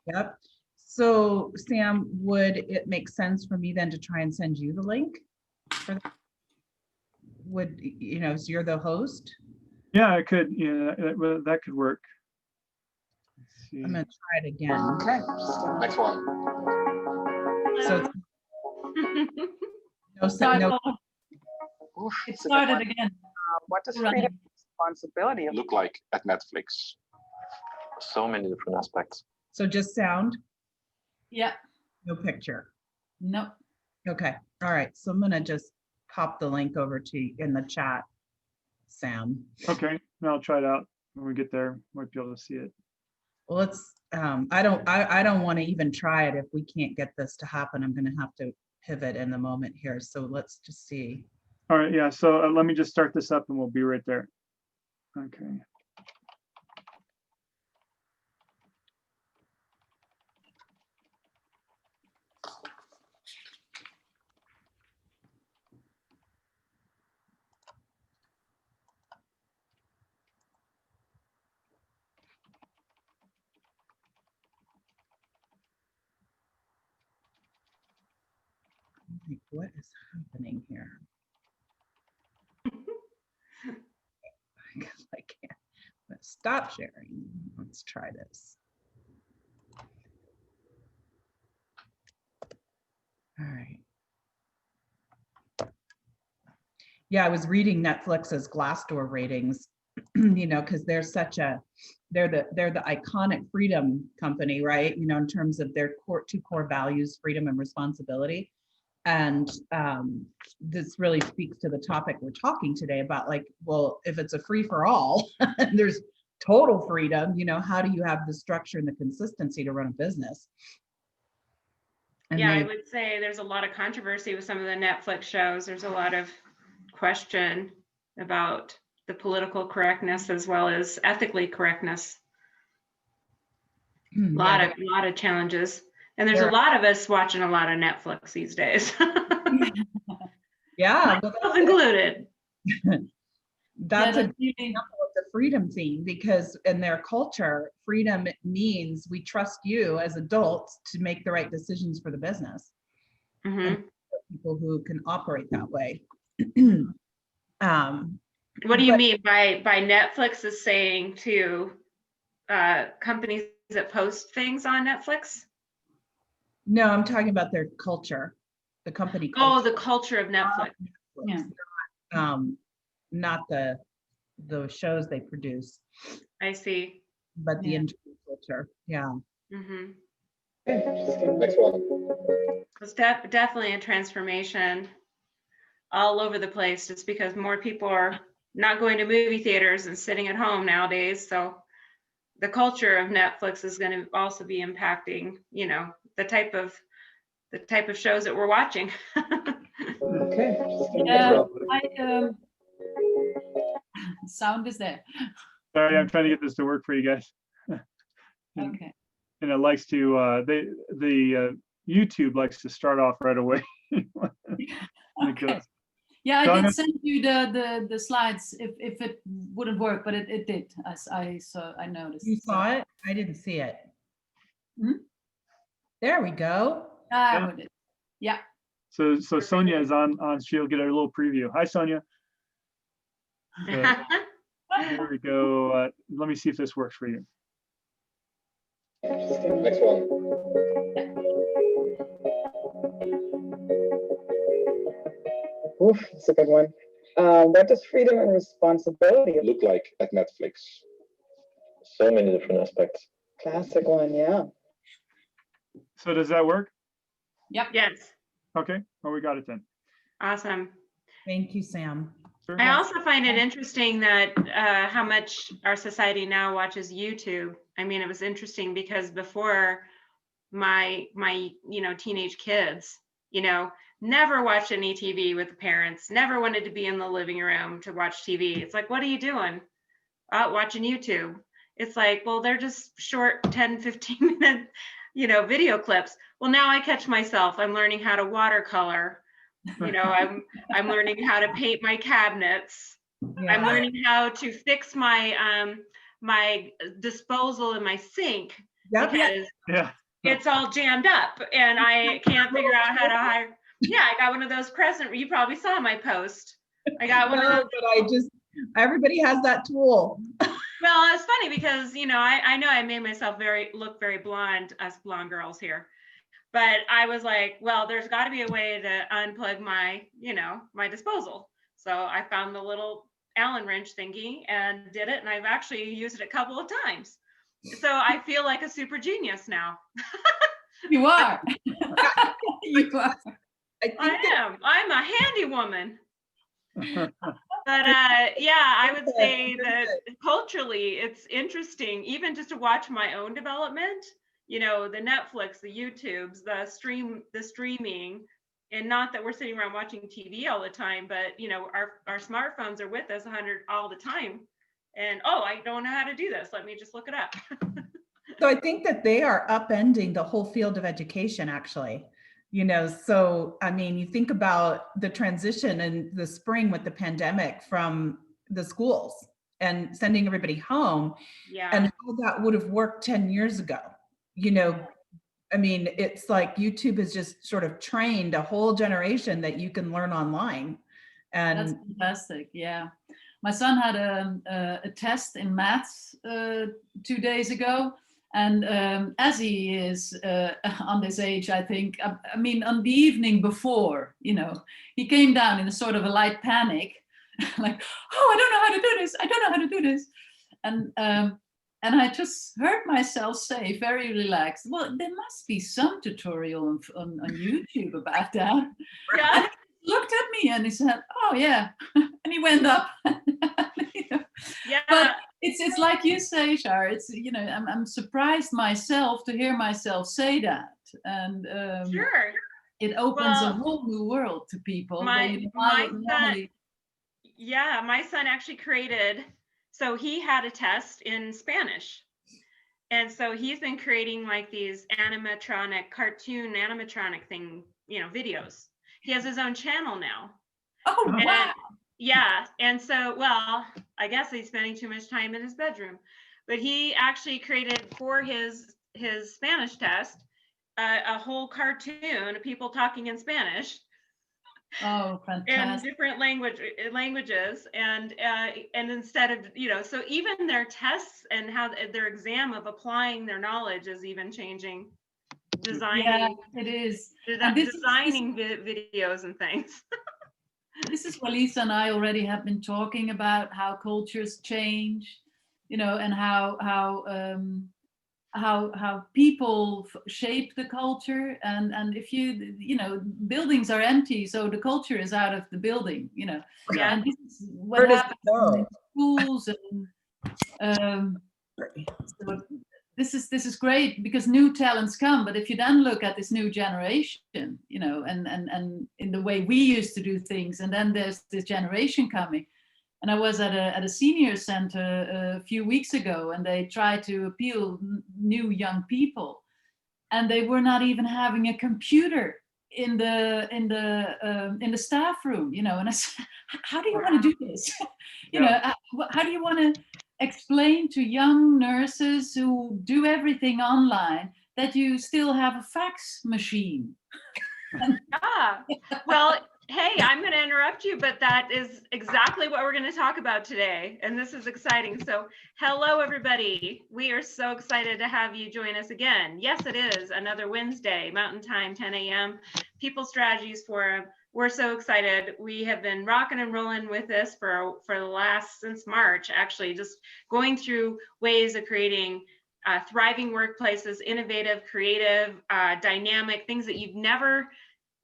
Yep. So Sam, would it make sense for me then to try and send you the link? Would, you know, so you're the host? Yeah, I could. Yeah, that could work. Let's see. I'm gonna try it again. Okay, next one. So no, Oof, It it's a good started one. again. What does Running. freedom and responsibility look like at Netflix? So many different aspects. so just sound, Yeah. no picture. No. Okay. All right. So I'm gonna just pop the link over to you in the chat, Sam. Okay, I'll try it out when we get there. Might be able to see it. Well, let's, I don't want to even try it if we can't get this to happen. I'm gonna have to pivot in the moment here. So let's just see. All right, yeah, so let me just start this up and we'll be right there. Okay. Like, what is happening here? I can't. Let's stop sharing. Let's try this. All right. Yeah, I was reading Netflix's Glassdoor ratings, you know, because they're the iconic freedom company, right? You know, in terms of their two core values, freedom and responsibility. And this really speaks to the topic we're talking today about, like, well, if it's a free for all, and there's total freedom, you know, how do you have the structure and the consistency to run a business? And yeah, I would say there's a lot of controversy with some of the Netflix shows. There's a lot of question about the political correctness as well as ethically correctness. A lot of challenges. And there's a lot of us watching a lot of Netflix these days. Yeah, myself included. That's a good example of the freedom theme, because in their culture, freedom means we trust you as adults to make the right decisions for the business. And people who can operate that way. What do you mean by Netflix is saying to companies that post things on Netflix? No, I'm talking about their culture, the company culture. Oh, the culture of Netflix. Yeah. Not the shows they produce. I see. But the internal culture, yeah. Next one. It's definitely a transformation all over the place, just because more people are not going to movie theaters and sitting at home nowadays. So the culture of Netflix is going to also be impacting, you know, the type of shows that we're watching. Okay. Yeah, sound is there. Sorry, I'm trying to get this to work for you guys. Okay. And it likes to, the YouTube likes to start off right away. Okay. Yeah, I did send you the slides if it wouldn't work, but it did, as I noticed. You saw it? I didn't see it. There we go. Yeah. So Sonia is on, she'll get a little preview. Hi, Sonia. There we go. Let me see if this works for you. Next one. Oof, that's a good one. What does freedom and responsibility look like at Netflix? So many different aspects. Classic one, yeah. So does that work? Yep. Yes. Okay, well, we got it then. Awesome. Thank you, Sam. Sure. I also find it interesting that how much our society now watches YouTube. I mean, it was interesting because before my teenage kids, never watched any TV with the parents, never wanted to be in the living room to watch TV. It's like, what are you doing? Watching YouTube. It's like, well, they're just short 10, 15 minute, video clips. Well, now I catch myself. I'm learning how to watercolor. I'm learning how to paint my cabinets. Yeah. I'm learning how to fix my my disposal in my sink. Yep. because Yeah. it's all jammed up and I can't figure out how to hire. Yeah, I got one of those present. You probably saw my post. I got one of No, those. but everybody has that tool. Well, it's funny because, you know, I know I made myself look very blonde, us blonde girls here. But I was like, well, there's got to be a way to unplug my, you know, my disposal. So I found the little Allen wrench thingy and did it. And I've actually used it a couple of times. So I feel like a super genius now. You are. You are. I'm a handy woman. But yeah, I would say that culturally it's interesting, even just to watch my own development, you know, the Netflix, the YouTubes, the streaming, and not that we're sitting around watching TV all the time, but you know, our smartphones are with us 100 all the time. And oh, I don't know how to do this. Let me just look it up. So I think that they are upending the whole field of education, actually. You know, so I mean, you think about the transition in the spring with the pandemic from the schools and sending everybody home, Yeah. and how that would have worked 10 years ago. You know, I mean, it's like YouTube has just sort of trained a whole generation that you can learn online. And that's fantastic. Yeah. My son had a test in maths 2 days ago. And as he is on this age, I think, I mean, on the evening before, you know, he came down in a sort of a light panic, like, oh, I don't know how to do this. I don't know how to do this. And I just heard myself say, very relaxed, well, there must be some tutorial on YouTube about that. Yeah. And he looked at me and he said, oh, yeah. And he went up. You know? Yeah. But it's like you say, Shar, it's, you know, I'm surprised myself to hear myself say that. And Sure. it opens a whole new world to people. My son actually created, so he had a test in Spanish. And so he's been creating like these cartoon animatronic thing, you know, videos. He has his own channel now. Oh, And, wow. yeah. And so, well, I guess he's spending too much time in his bedroom, but he actually created for his Spanish test a whole cartoon of people talking in Spanish. Oh, fantastic. And different languages. And instead of, you know, so even their tests and how their exam of applying their knowledge is even changing. Designing. Yeah, it is. Designing videos and things. This is what Lisa and I already have been talking about, how cultures change, you know, and how people shape the culture. And if you know, buildings are empty, so the culture is out of the building, you know. Yeah. And this is what happens in schools. And so this is great because new talents come. But if you then look at this new generation, you know, and in the way we used to do things, and then there's this generation coming. And I was at a senior center a few weeks ago, and they tried to appeal new young people, and they were not even having a computer in the staff room, you know. And I said, how do you want to do this? You know, how do you want to explain to young nurses who do everything online that you still have a fax machine? Well, hey, I'm going to interrupt you, but that is exactly what we're going to talk about today. And this is exciting. So hello, everybody. We are so excited to have you join us again. Yes, it is another Wednesday, Mountain Time, 10 a.m. People Strategies Forum. We're so excited. We have been rocking and rolling with this for the last, since March, actually, just going through ways of creating thriving workplaces, innovative, creative, dynamic, things that you've never,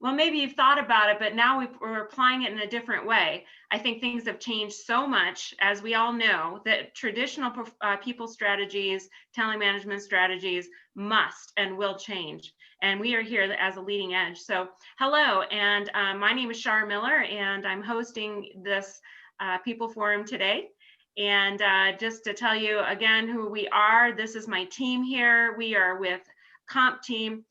well, maybe you've thought about it, but now we're applying it in a different way. I think things have changed so much, as we all know, that traditional people strategies, talent management strategies must and will change. And we are here as a leading edge. So hello, and my name is Shar Miller, and I'm hosting this People Forum today. And just to tell you again who we are, this is my team here. We are with Comp Team.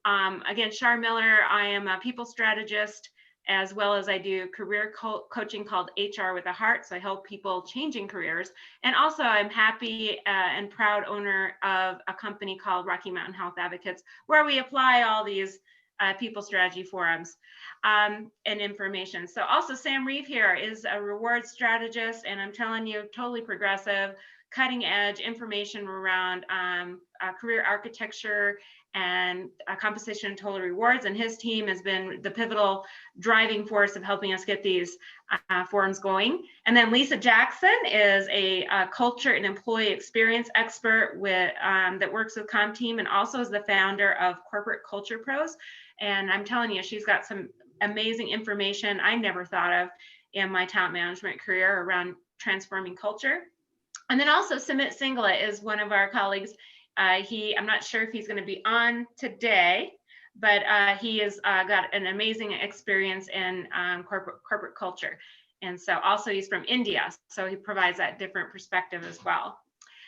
Again, Shar Miller, I am a people strategist. as well as I do career coaching called HR with a Heart. So I help people changing careers. And also I'm happy and proud owner of a company called Rocky Mountain Health Advocates, where we apply all these people strategy forums and information. So also Sam Reeve here is a reward strategist, and I'm telling you, totally progressive, cutting edge information around career architecture and compensation and total rewards. And his team has been the pivotal driving force of helping us get these forums going. And then Lisa Jackson is a culture and employee experience expert with that works with CompTeam, and also is the founder of Corporate Culture Pros. And I'm telling you, she's got some amazing information I never thought of in my talent management career around transforming culture. And then also Sumit Singla is one of our colleagues. I'm not sure if he's going to be on today, but he has got an amazing experience in corporate culture. And so also he's from India, so he provides that different perspective as well.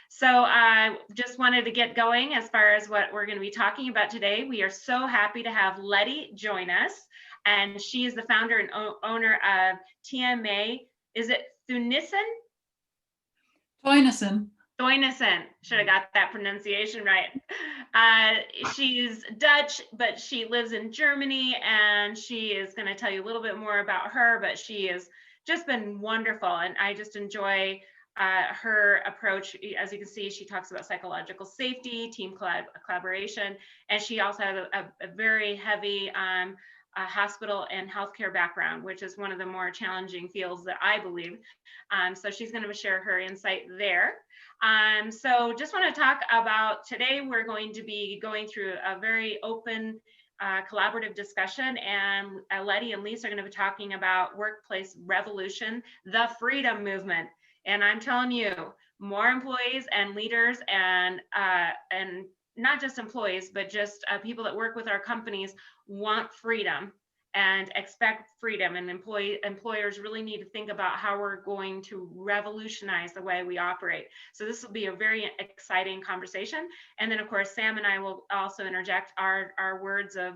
So I just wanted to get going as far as what we're going to be talking about today. We are so happy to have Lettie join us, and she is the founder and owner of TMA. Is it Theunissen. Theunissen, should have got that pronunciation right. She's Dutch, but she lives in Germany, and she is going to tell you a little bit more about her, but she has just been wonderful, and I just enjoy her approach. As you can see, she talks about psychological safety, team collaboration, and she also has a very heavy hospital and healthcare background, which is one of the more challenging fields that I believe. So she's going to share her insight there. So just want to talk about today, we're going to be going through a very open collaborative discussion, and Lettie and Lisa are going to be talking about workplace revolution, the freedom movement. And I'm telling you, more employees and leaders and not just employees, but just people that work with our companies want freedom and expect freedom. And employers really need to think about how we're going to revolutionize the way we operate. So this will be a very exciting conversation. And then of course, Sam and I will also interject our words of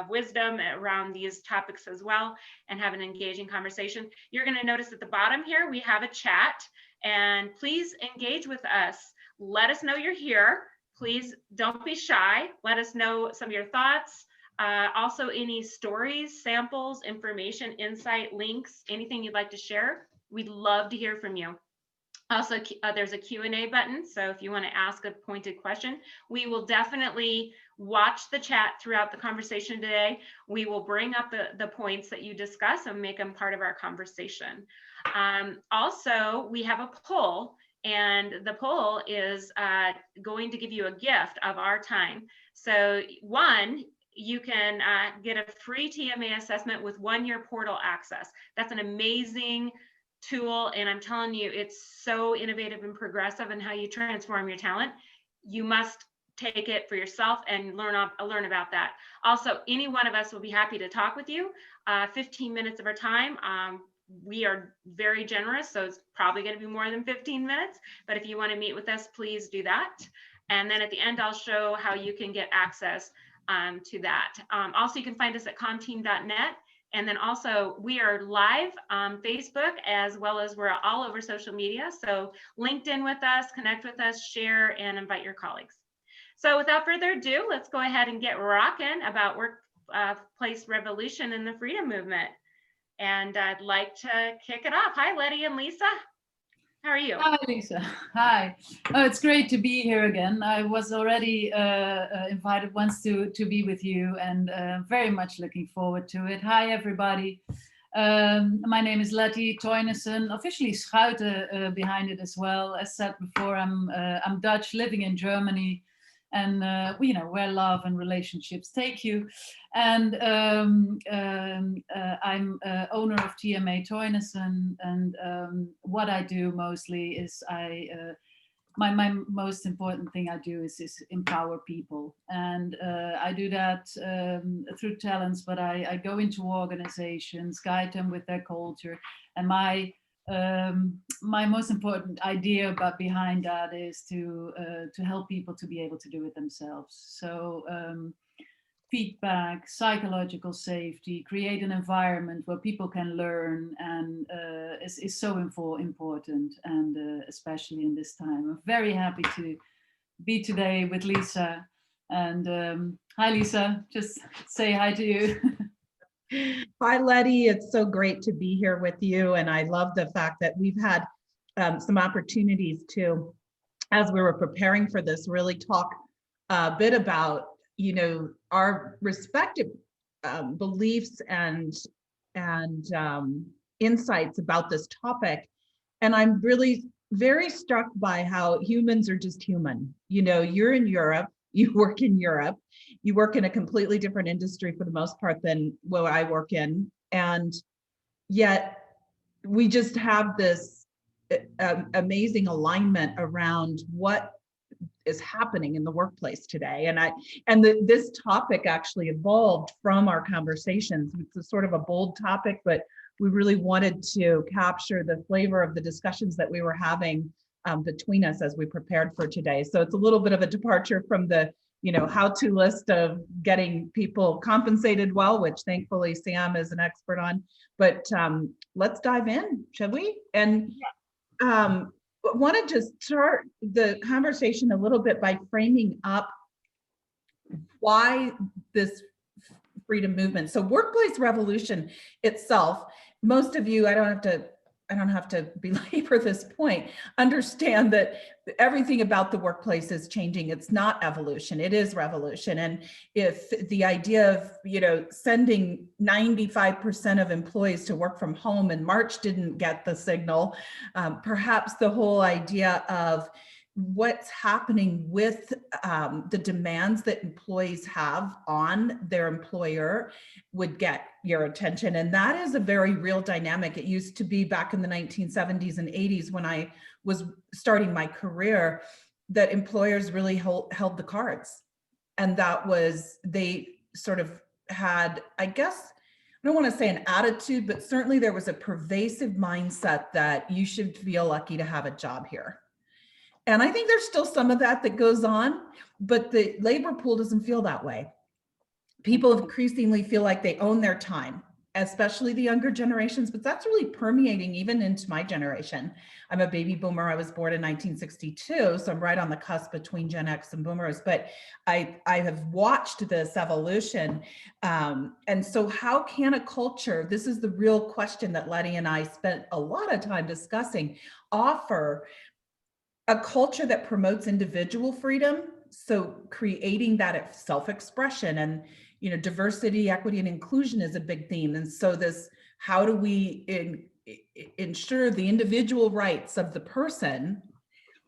wisdom around these topics as well, and have an engaging conversation. You're going to notice at the bottom here, we have a chat, and please engage with us. Let us know you're here. Please don't be shy. Let us know some of your thoughts. Also, any stories, samples, information, insight, links, anything you'd like to share. We'd love to hear from you. Also, there's a Q&A button, so if you want to ask a pointed question, we will definitely watch the chat throughout the conversation today. We will bring up the points that you discuss and make them part of our conversation. Also, we have a poll, and the poll is going to give you a gift of our time. So one, you can get a free TMA assessment with 1-year portal access. That's an amazing tool, and I'm telling you, it's so innovative and progressive in how you transform your talent. You must take it for yourself and learn about that. Also, any one of us will be happy to talk with you. 15 minutes of our time. We are very generous, so it's probably going to be more than 15 minutes, but if you want to meet with us, please do that. And then at the end, I'll show how you can get access to that. Also, you can find us at comteam.net. And then also, we are live on Facebook, as well as we're all over social media. So LinkedIn with us, connect with us, share, and invite your colleagues. So without further ado, let's go ahead and get rocking about workplace revolution and the freedom movement. And I'd like to kick it off. Hi, Lettie and Lisa. How are you? Hi, Lisa. Hi. Oh, it's great to be here again. I was already invited once to be with you, and very much looking forward to it. Hi, everybody. My name is Lettie Theunissen, officially Schuiten behind it as well. As said before, I'm Dutch, living in Germany, and where love and relationships take you. And I'm owner of TMA Theunissen, and what I do mostly is my most important thing I do is empower people, and I do that through talents, but I go into organizations, guide them with their culture, and my most important idea behind that is to help people to be able to do it themselves. So feedback, psychological safety, create an environment where people can learn, and is so important, and especially in this time. I'm very happy to be today with Lisa. And hi, Lisa, just say hi to you. Hi, Lettie. It's so great to be here with you. And I love the fact that we've had some opportunities to, as we were preparing for this, really talk a bit about, you know, our respective beliefs and insights about this topic. And I'm really very struck by how humans are just human. You know, you're in Europe, you work in Europe, you work in a completely different industry for the most part than what I work in. And yet we just have this amazing alignment around what is happening in the workplace today. And this topic actually evolved from our conversations. It's a sort of a bold topic, but we really wanted to capture the flavor of the discussions that we were having between us as we prepared for today. So it's a little bit of a departure from the, you know, how-to list of getting people compensated well, which thankfully Sam is an expert on. But let's dive in, shall we? And want to just start the conversation a little bit by framing up why this freedom movement. So workplace revolution itself, most of you, I don't have to belabor this point, understand that everything about the workplace is changing. It's not evolution, it is revolution. And if the idea of, you know, sending 95% of employees to work from home in March didn't get the signal, perhaps the whole idea of what's happening with the demands that employees have on their employer would get your attention. And that is a very real dynamic. It used to be back in the 1970s and 80s when I was starting my career that employers really held the cards. And that was, they sort of had, I guess, I don't want to say an attitude, but certainly there was a pervasive mindset that you should feel lucky to have a job here. And I think there's still some of that goes on, but the labor pool doesn't feel that way. People increasingly feel like they own their time, especially the younger generations, but that's really permeating even into my generation. I'm a baby boomer. I was born in 1962, so I'm right on the cusp between Gen X and boomers, but I have watched this evolution. And so how can a culture, this is the real question that Lettie and I spent a lot of time discussing, offer a culture that promotes individual freedom, so creating that self-expression, and, you know, diversity, equity, and inclusion is a big theme. And so this, how do we ensure the individual rights of the person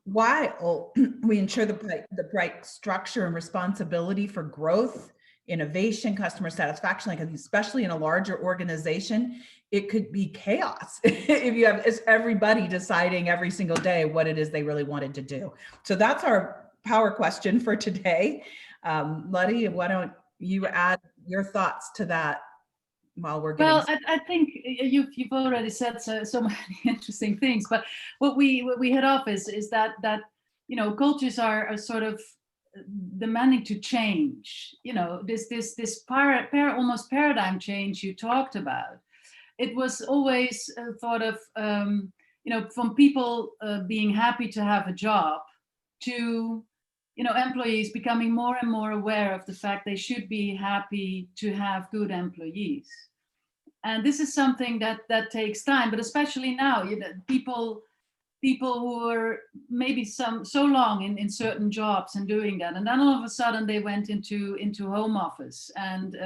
while we ensure the right structure and responsibility for growth, innovation, customer satisfaction, like especially in a larger organization, it could be chaos if you have everybody deciding every single day what it is they really wanted to do. So that's our power question for today. Lettie, why don't you add your thoughts to that while we're getting Well, I think you've already said so many interesting things, but what we hit off is that you know, cultures are sort of demanding to change. You know, this almost paradigm change you talked about. It was always thought of, you know, from people being happy to have a job to, you know, employees becoming more and more aware of the fact they should be happy to have good employees. And this is something that takes time, but especially now, you know, people who are maybe so long in certain jobs and doing that, and then all of a sudden they went into home office, and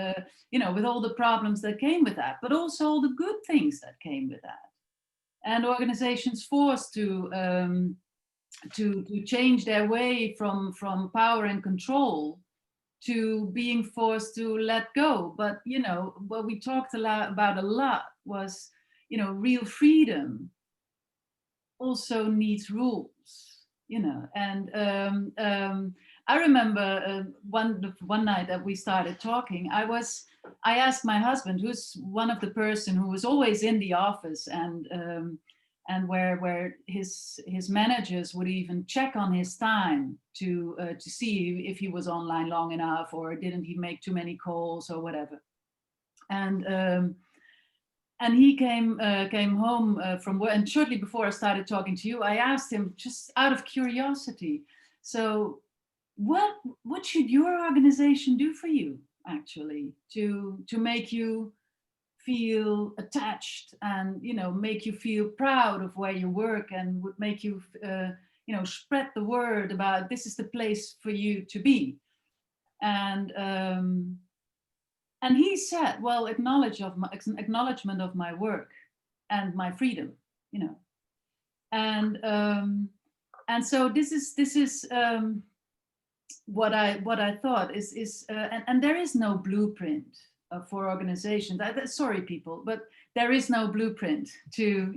you know, with all the problems that came with that, but also all the good things that came with that, and organizations forced to change their way from power and control to being forced to let go. But you know, what we talked about a lot was, you know, real freedom also needs rules, you know. And I remember one night that we started talking, I asked my husband, who's one of the person who was always in the office and and where his managers would even check on his time to see if he was online long enough, or didn't he make too many calls or whatever. And he came home from work, and shortly before I started talking to you, I asked him, just out of curiosity, so what should your organization do for you, actually, to make you feel attached, and make you feel proud of where you work, and would make you spread the word about this is the place for you to be. And he said, well, acknowledgement of my work and my freedom, and so this is what I thought is and there is no blueprint for organizations. Sorry, people, but there is no blueprint to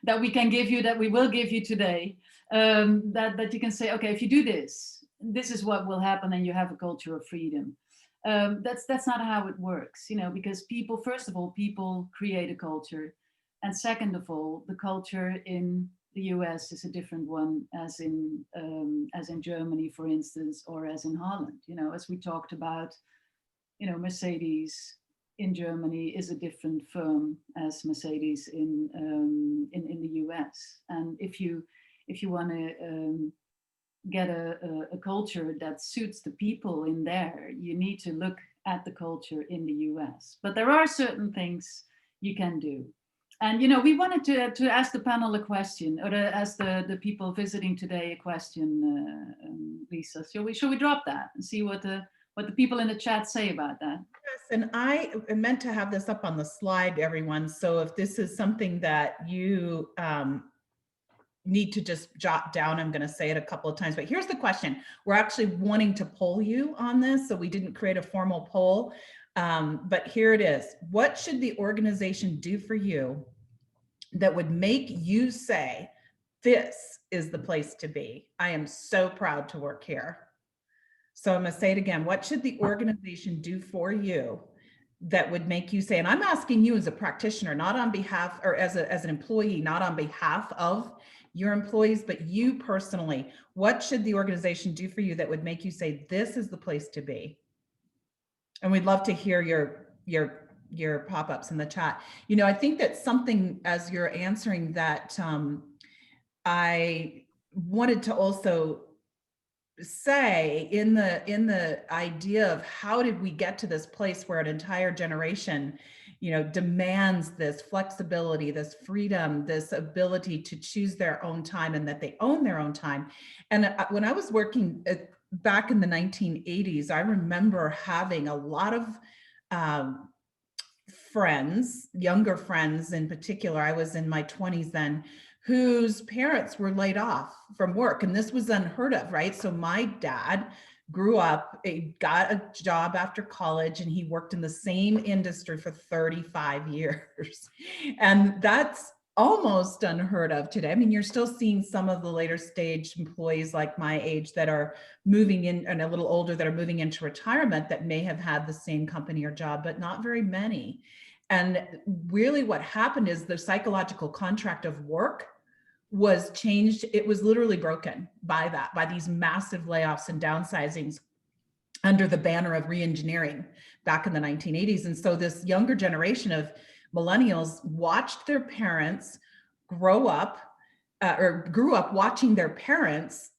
that we can give you, that we will give you today, that you can say, okay, if you do this, this is what will happen, and you have a culture of freedom. That's not how it works, because people, first of all, people create a culture, and second of all, the culture in the US is a different one as in Germany, for instance, or as in Holland. As we talked about, Mercedes in Germany is a different firm as Mercedes in the US. And if you want to get a culture that suits the people in there, you need to look at the culture in the US. But there are certain things you can do. And we wanted to ask the panel a question, or to ask the people visiting today a question, Lisa. Shall we drop that and see what the people in the chat say about that? Yes, and I meant to have this up on the slide, everyone. So if this is something that you need to just jot down, I'm going to say it a couple of times, but here's the question. We're actually wanting to poll you on this, so we didn't create a formal poll, but here it is. What should the organization do for you that would make you say, this is the place to be? I am so proud to work here. So I'm going to say it again. What should the organization do for you that would make you say, and I'm asking you as a practitioner, not on behalf, or as an employee, not on behalf of your employees, but you personally, what should the organization do for you that would make you say, this is the place to be? And we'd love to hear your pop-ups in the chat. I think that something, as you're answering that, I wanted to also say in the idea of how did we get to this place where an entire generation demands this flexibility, this freedom, this ability to choose their own time, and that they own their own time. And when I was working back in the 1980s, I remember having a lot of friends, younger friends in particular, I was in my 20s then, whose parents were laid off from work. And this was unheard of, right? So my dad grew up, got a job after college, and he worked in the same industry for 35 years. And that's almost unheard of today. I mean, you're still seeing some of the later stage employees like my age that are moving in, and a little older, that are moving into retirement, that may have had the same company or job, but not very many. And really what happened is the psychological contract of work was changed. It was literally broken by these massive layoffs and downsizings under the banner of re-engineering back in the 1980s. And so this younger generation of millennials watched their parents grow up, or grew up watching their parents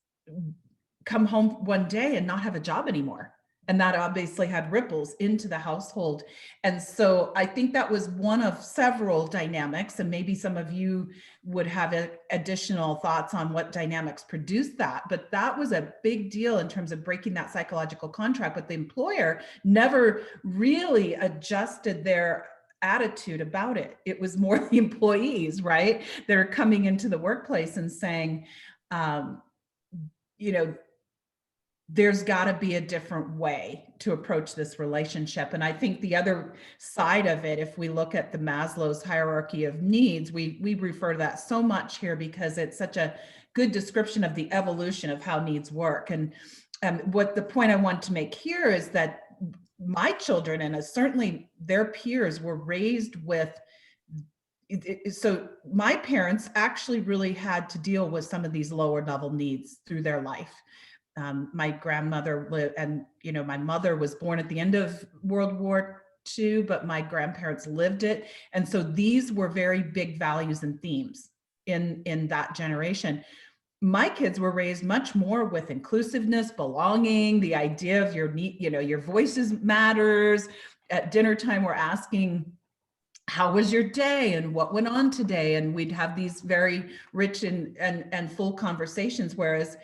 come home one day and not have a job anymore. And that obviously had ripples into the household. And so I think that was one of several dynamics, and maybe some of you would have additional thoughts on what dynamics produced that. But that was a big deal in terms of breaking that psychological contract. But the employer never really adjusted their attitude about it. It was more the employees, right? They're coming into the workplace and saying, there's got to be a different way to approach this relationship. And I think the other side of it, if we look at the Maslow's hierarchy of needs, we refer to that so much here because it's such a good description of the evolution of how needs work. And what the point I want to make here is that my children, and certainly their peers, were raised with so my parents actually really had to deal with some of these lower level needs through their life. My grandmother lived, and my mother was born at the end of World War II, but my grandparents lived it. And so these were very big values and themes in that generation. My kids were raised much more with inclusiveness, belonging, the idea of your voices matters. At dinner time, we're asking, how was your day and what went on today? And we'd have these very rich and full conversations. Whereas,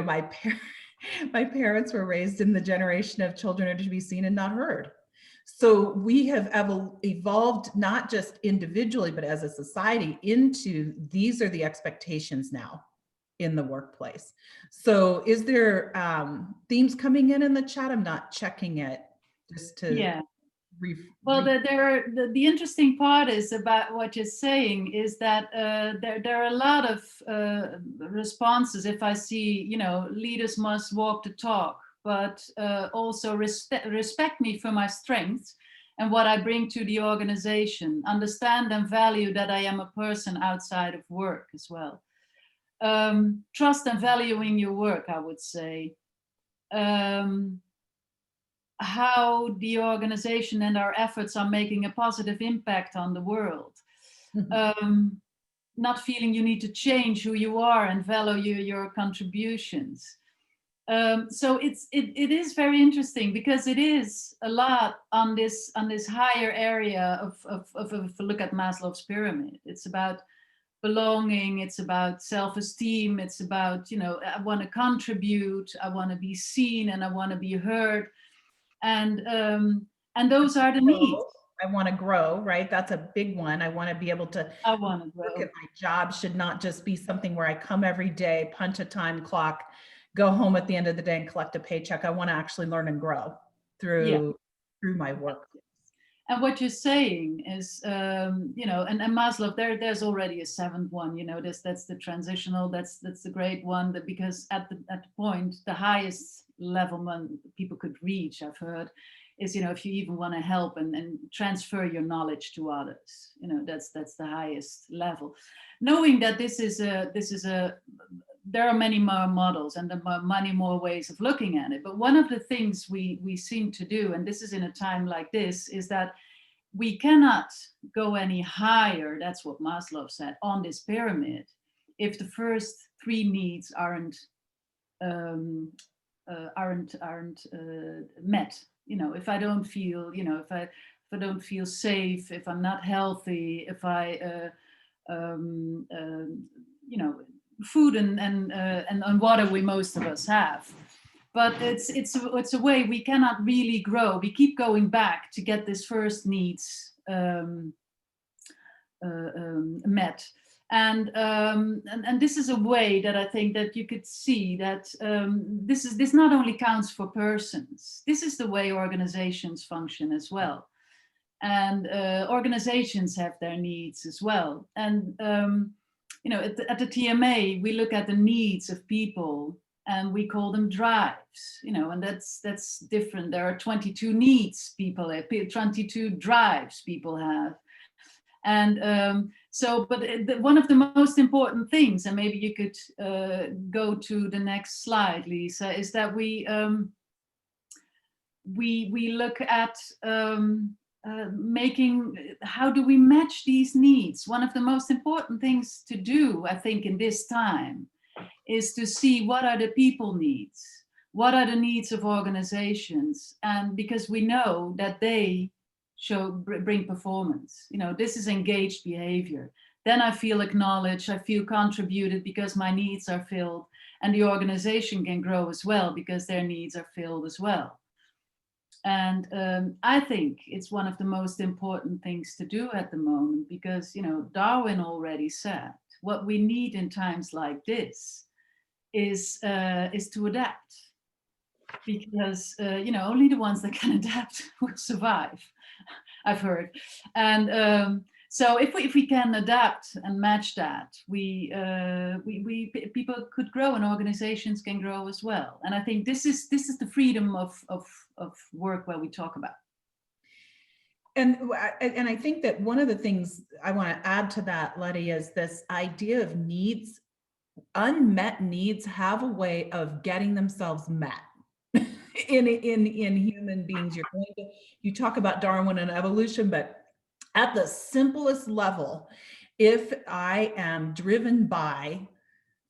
my parents were raised in the generation of children are to be seen and not heard. So we have evolved not just individually, but as a society into these are the expectations now in the workplace. So is there themes coming in the chat? I'm not checking it just to. Yeah. Well, the interesting part is about what you're saying is that there are a lot of responses. If I see, leaders must walk the talk, but also respect me for my strengths and what I bring to the organization, understand and value that I am a person outside of work as well. Trust and valuing your work, I would say. How the organization and our efforts are making a positive impact on the world. Not feeling you need to change who you are and value your contributions. So it is very interesting because it is a lot on this higher area of if you look at Maslow's pyramid. It's about belonging, it's about self-esteem, it's about, I want to contribute, I want to be seen, and I want to be heard. And those are the needs. I want to grow, right? That's a big one. I want to be able to. I want to grow. Look at my job should not just be something where I come every day, punch a time clock, go home at the end of the day and collect a paycheck. I want to actually learn and grow through my work. And what you're saying is, and Maslow, there's already a seventh one. That's the transitional. That's the great one. That because at the point, the highest level people could reach, I've heard, is if you even want to help and transfer your knowledge to others. That's the highest level. Knowing that there are many more models and there are many more ways of looking at it. But one of the things we seem to do, and this is in a time like this, is that we cannot go any higher, that's what Maslow said, on this pyramid, if the first three needs aren't met. If I don't feel, if I don't feel safe, if I'm not healthy, if I food and water most of us have, but it's a way we cannot really grow. We keep going back to get this first needs met, and this is a way that I think that you could see that this not only counts for persons. This is the way organizations function as well, and organizations have their needs as well, and. At the TMA, we look at the needs of people and we call them drives, and that's different. There are 22 needs people have, 22 drives people have. And but one of the most important things, and maybe you could go to the next slide, Lisa, is that we look at how do we match these needs? One of the most important things to do, I think, in this time is to see what are the people needs, what are the needs of organizations, and because we know that they bring performance. This is engaged behavior. Then I feel acknowledged, I feel contributed because my needs are filled, and the organization can grow as well because their needs are filled as well. And I think it's one of the most important things to do at the moment because, Darwin already said, what we need in times like this is to adapt. Because, only the ones that can adapt will survive, I've heard. And so if we can adapt and match that, people could grow and organizations can grow as well. And I think this is the freedom of work where we talk about. And I think that one of the things I want to add to that, Lettie, is this idea of needs. Unmet needs have a way of getting themselves met in human beings. You talk about Darwin and evolution, but at the simplest level, if I am driven by,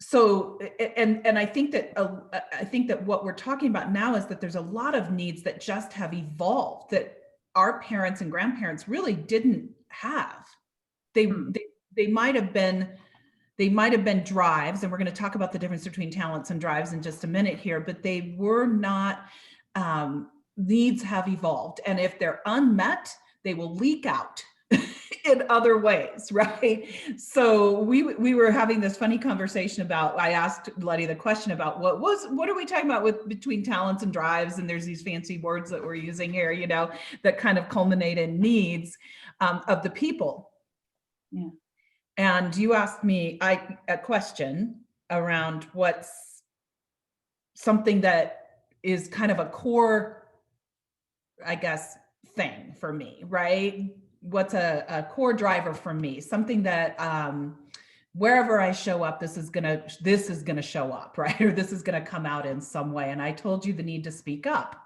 so, and I think that what we're talking about now is that there's a lot of needs that just have evolved that our parents and grandparents really didn't have. They might have been drives, and we're going to talk about the difference between talents and drives in just a minute here, but they were not, needs have evolved. And if they're unmet, they will leak out in other ways, right? So we were having this funny conversation about, I asked Lettie the question about what are we talking about with between talents and drives, and there's these fancy words that we're using here, you know, that kind of culminate in needs of the people. Yeah. And you asked me a question around what's something that is kind of a core, I guess, thing for me, right? What's a core driver for me? Something that wherever I show up, this is gonna show up, right? Or this is gonna come out in some way. And I told you the need to speak up.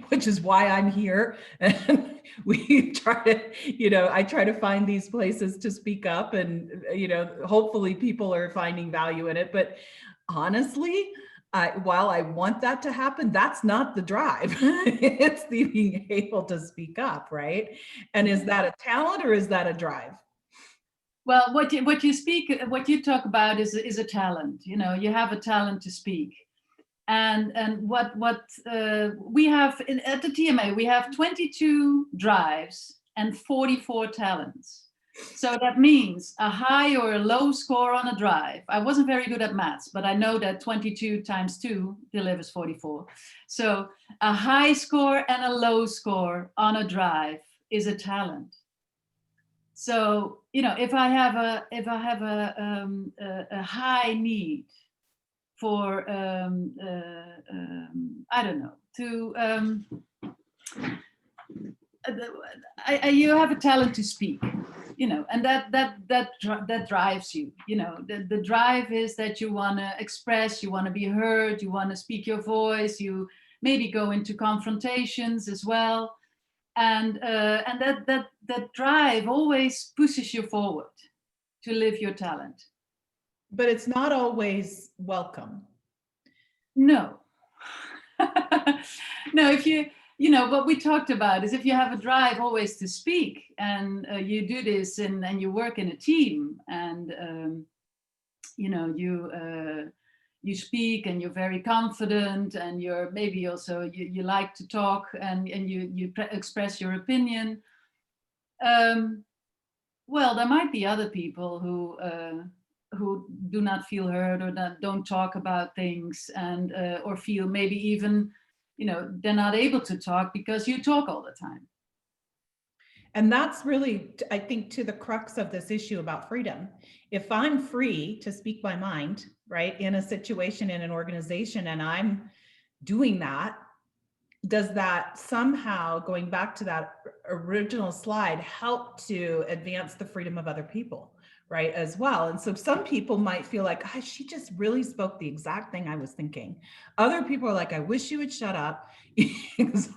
Which is why I'm here. And we try to, you know, I try to find these places to speak up, and, you know, hopefully people are finding value in it. But honestly, while I want that to happen, that's not the drive. It's the being able to speak up, right? And is that a talent or is that a drive? Well, what you talk about is a talent. You know, you have a talent to speak. And what we have at the TMA, we have 22 drives and 44 talents. So that means a high or a low score on a drive. I wasn't very good at maths, but I know that 22 times 2 delivers 44. So a high score and a low score on a drive is a talent. So, you know, if I have a high need for I don't know, to you have a talent to speak, you know, and that drives you. You know, the drive is that you want to express, you want to be heard, you want to speak your voice, you maybe go into confrontations as well, and that drive always pushes you forward to live your talent. But it's not always welcome. No. No, if you know, what we talked about is if you have a drive always to speak, and you do this and you work in a team, and you know, you speak and you're very confident, and you're maybe also you like to talk, and you express your opinion. Well, there might be other people who do not feel heard, or that don't talk about things, and or feel maybe even, you know, they're not able to talk because you talk all the time. And that's really, I think, to the crux of this issue about freedom. If I'm free to speak my mind, right, in a situation, in an organization, and I'm doing that, does that somehow, going back to that original slide, help to advance the freedom of other people, right, as well? And so some people might feel like, oh, she just really spoke the exact thing I was thinking. Other people are like, I wish you would shut up, because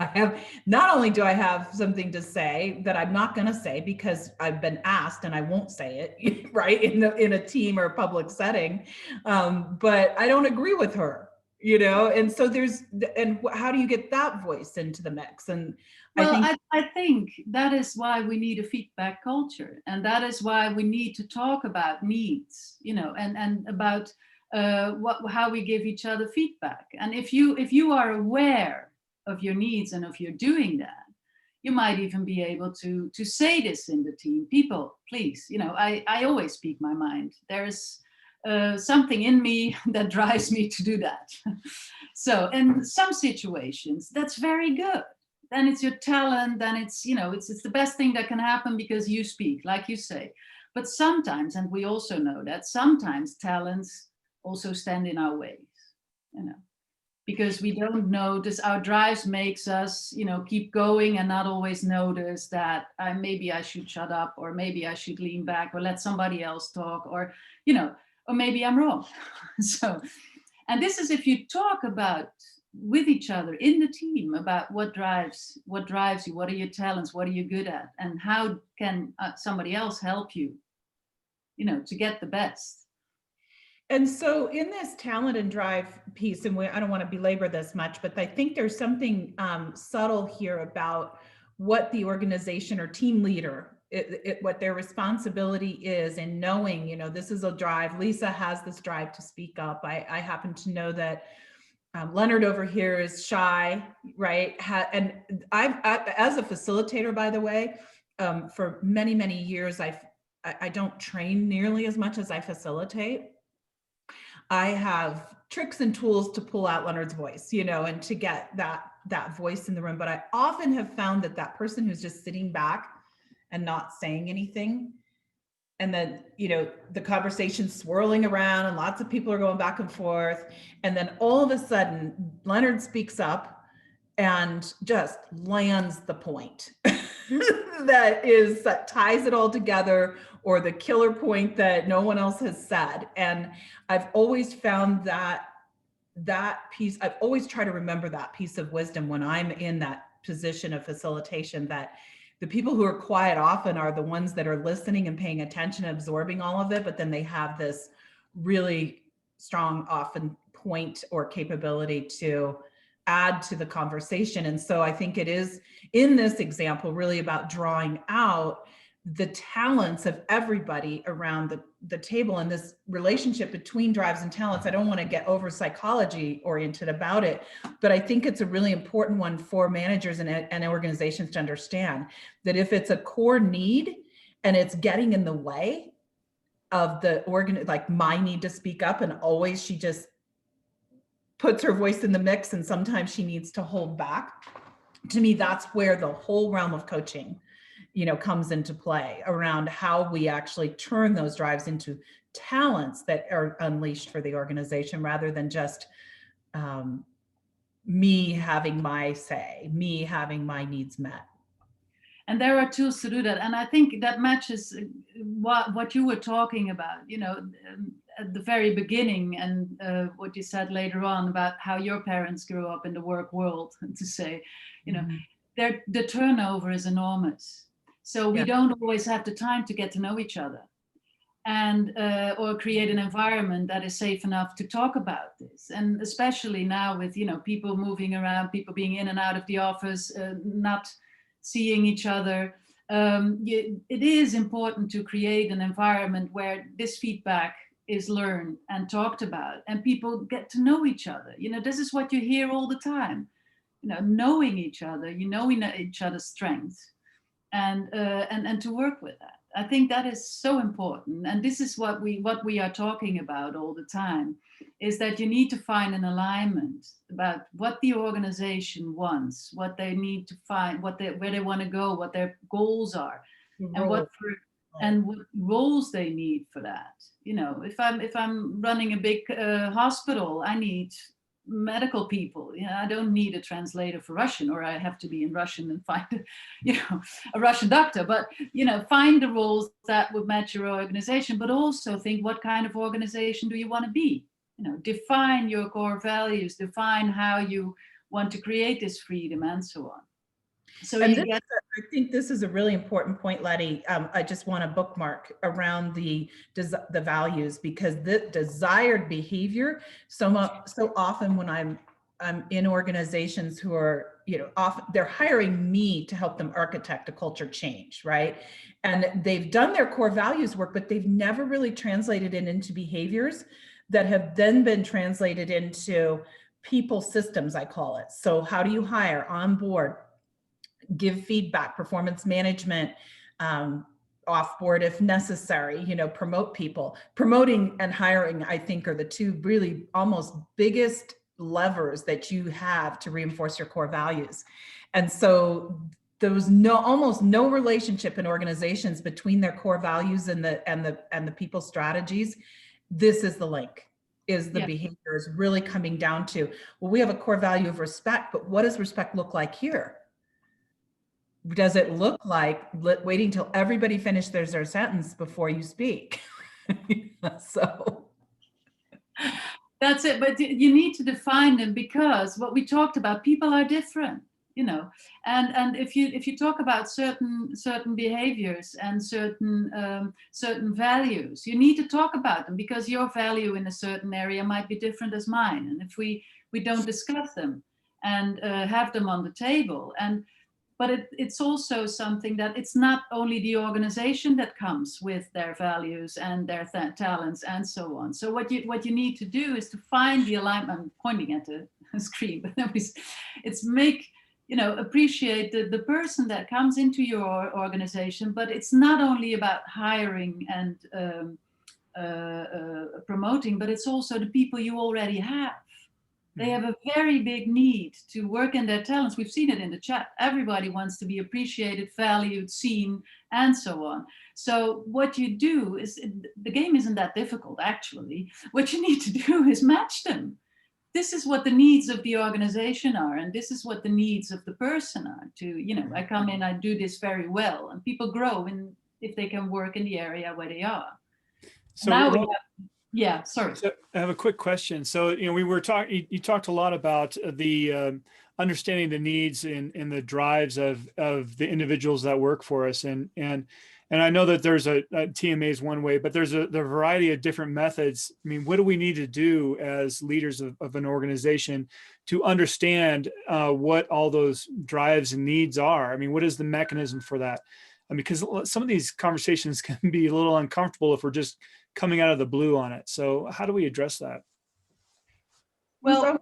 not only do I have something to say that I'm not going to say because I've been asked and I won't say it, right, in a team or public setting, but I don't agree with her. You know, and so and how do you get that voice into the mix? And well, I think that is why we need a feedback culture, and that is why we need to talk about needs, you know, and about how we give each other feedback. And if you are aware of your needs and if you're doing that, you might even be able to say this in the team. People, please, you know, I always speak my mind. There's something in me that drives me to do that. So in some situations, that's very good. Then it's your talent, then it's, you know, it's the best thing that can happen because you speak, like you say. But sometimes, and we also know that sometimes talents also stand in our ways, you know. because we don't notice our drives makes us, you know, keep going and not always notice that maybe I should shut up, or maybe I should lean back, or let somebody else talk, or, you know, or maybe I'm wrong. So, and this is if you talk about with each other in the team about what drives you, what are your talents, what are you good at, and how can somebody else help you, you know, to get the best. And so in this talent and drive piece, and I don't want to belabor this much, but I think there's something subtle here about what the organization or team leader, what their responsibility is in knowing, you know, this is a drive. Lisa has this drive to speak up. I happen to know that Leonard over here is shy, right? And I, as a facilitator, by the way, for many, many years, I don't train nearly as much as I facilitate. I have tricks and tools to pull out Leonard's voice, you know, and to get that voice in the room. But I often have found that person who's just sitting back and not saying anything, and then, you know, the conversation's swirling around and lots of people are going back and forth. And then all of a sudden, Leonard speaks up and just lands the point that ties it all together, or the killer point that no one else has said. And I've always found that piece, I've always tried to remember that piece of wisdom when I'm in that position of facilitation, that the people who are quiet often are the ones that are listening and paying attention, absorbing all of it, but then they have this really strong often point or capability to add to the conversation. And so I think it is, in this example, really about drawing out the talents of everybody around the table, and this relationship between drives and talents. I don't want to get over psychology oriented about it, but I think it's a really important one for managers and organizations to understand, that if it's a core need and it's getting in the way of the like my need to speak up, and always she just puts her voice in the mix, and sometimes she needs to hold back. To me, that's where the whole realm of coaching, you know, comes into play, around how we actually turn those drives into talents that are unleashed for the organization, rather than just me having my say, me having my needs met. And there are tools to do that. And I think that matches what you were talking about, you know, at the very beginning, and what you said later on about how your parents grew up in the work world, to say, you know, the turnover is enormous. So we don't always have the time to get to know each other, and or create an environment that is safe enough to talk about this. And especially now with, you know, people moving around, people being in and out of the office, not seeing each other. It is important to create an environment where this feedback is learned and talked about, and people get to know each other. You know, this is what you hear all the time, you know, knowing each other, you know, each other's strengths, and to work with that. I think that is so important. And this is what we are talking about all the time, is that you need to find an alignment about what the organization wants, what they need to find, where they want to go, what their goals are, and what roles they need for that. You know, if I'm running a big hospital, I need medical people. You know, I don't need a translator for Russian, or I have to be in Russian and find, you know, a Russian doctor. But, you know, find the roles that would match your organization, but also think, what kind of organization do you want to be? You know, define your core values, define how you want to create this freedom, and so on. So I think this is a really important point, Lettie. I just want to bookmark around the values, because the desired behavior, so often when I'm in organizations who are, you know, often they're hiring me to help them architect a culture change, right? And they've done their core values work, but they've never really translated it into behaviors that have then been translated into people systems, I call it. So how do you hire, onboard, give feedback, performance management, off-board if necessary, you know, promote people. Promoting and hiring, I think, are the two really almost biggest levers that you have to reinforce your core values. And so there was almost no relationship in organizations between their core values and the people strategies. This is the link. is the Yeah. behavior is really coming down to, well, we have a core value of respect, but what does respect look like here? Does it look like waiting till everybody finishes their sentence before you speak? So That's it. But you need to define them, because what we talked about, people are different, you know. And if you talk about certain behaviors and certain values, you need to talk about them, because your value in a certain area might be different as mine. And if we don't discuss them and have them on the table, but it's also something that it's not only the organization that comes with their values and their talents and so on. So what you need to do is to find the alignment. I'm pointing at the screen, but it's make, you know, appreciate the person that comes into your organization. But it's not only about hiring and promoting, but it's also the people you already have. They have a very big need to work in their talents. We've seen it in the chat. Everybody wants to be appreciated, valued, seen, and so on. So what you do is, the game isn't that difficult, actually. What you need to do is match them. This is what the needs of the organization are, and this is what the needs of the person are. To, you know, I come in, I do this very well, and people grow if they can work in the area where they are. So now we have, yeah, sorry. So I have a quick question. So, you know, we were talking, you talked a lot about the understanding the needs and the drives of the individuals that work for us. And I know that there's a TMA is one way, but there's a variety of different methods. I mean, what do we need to do as leaders of an organization to understand what all those drives and needs are? I mean, what is the mechanism for that? I mean, because some of these conversations can be a little uncomfortable if we're just coming out of the blue on it. So how do we address that? Well,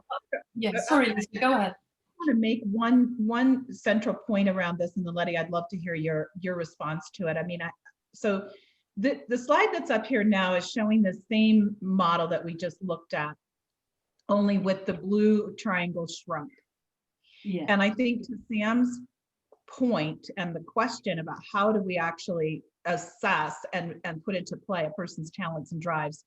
yeah, sorry, Lisa, go ahead. I want to make one central point around this, and then Lettie, I'd love to hear your response to it. I mean, so the slide that's up here now is showing the same model that we just looked at, only with the blue triangle shrunk. Yeah. And I think to Sam's point and the question about how do we actually assess and put into play a person's talents and drives,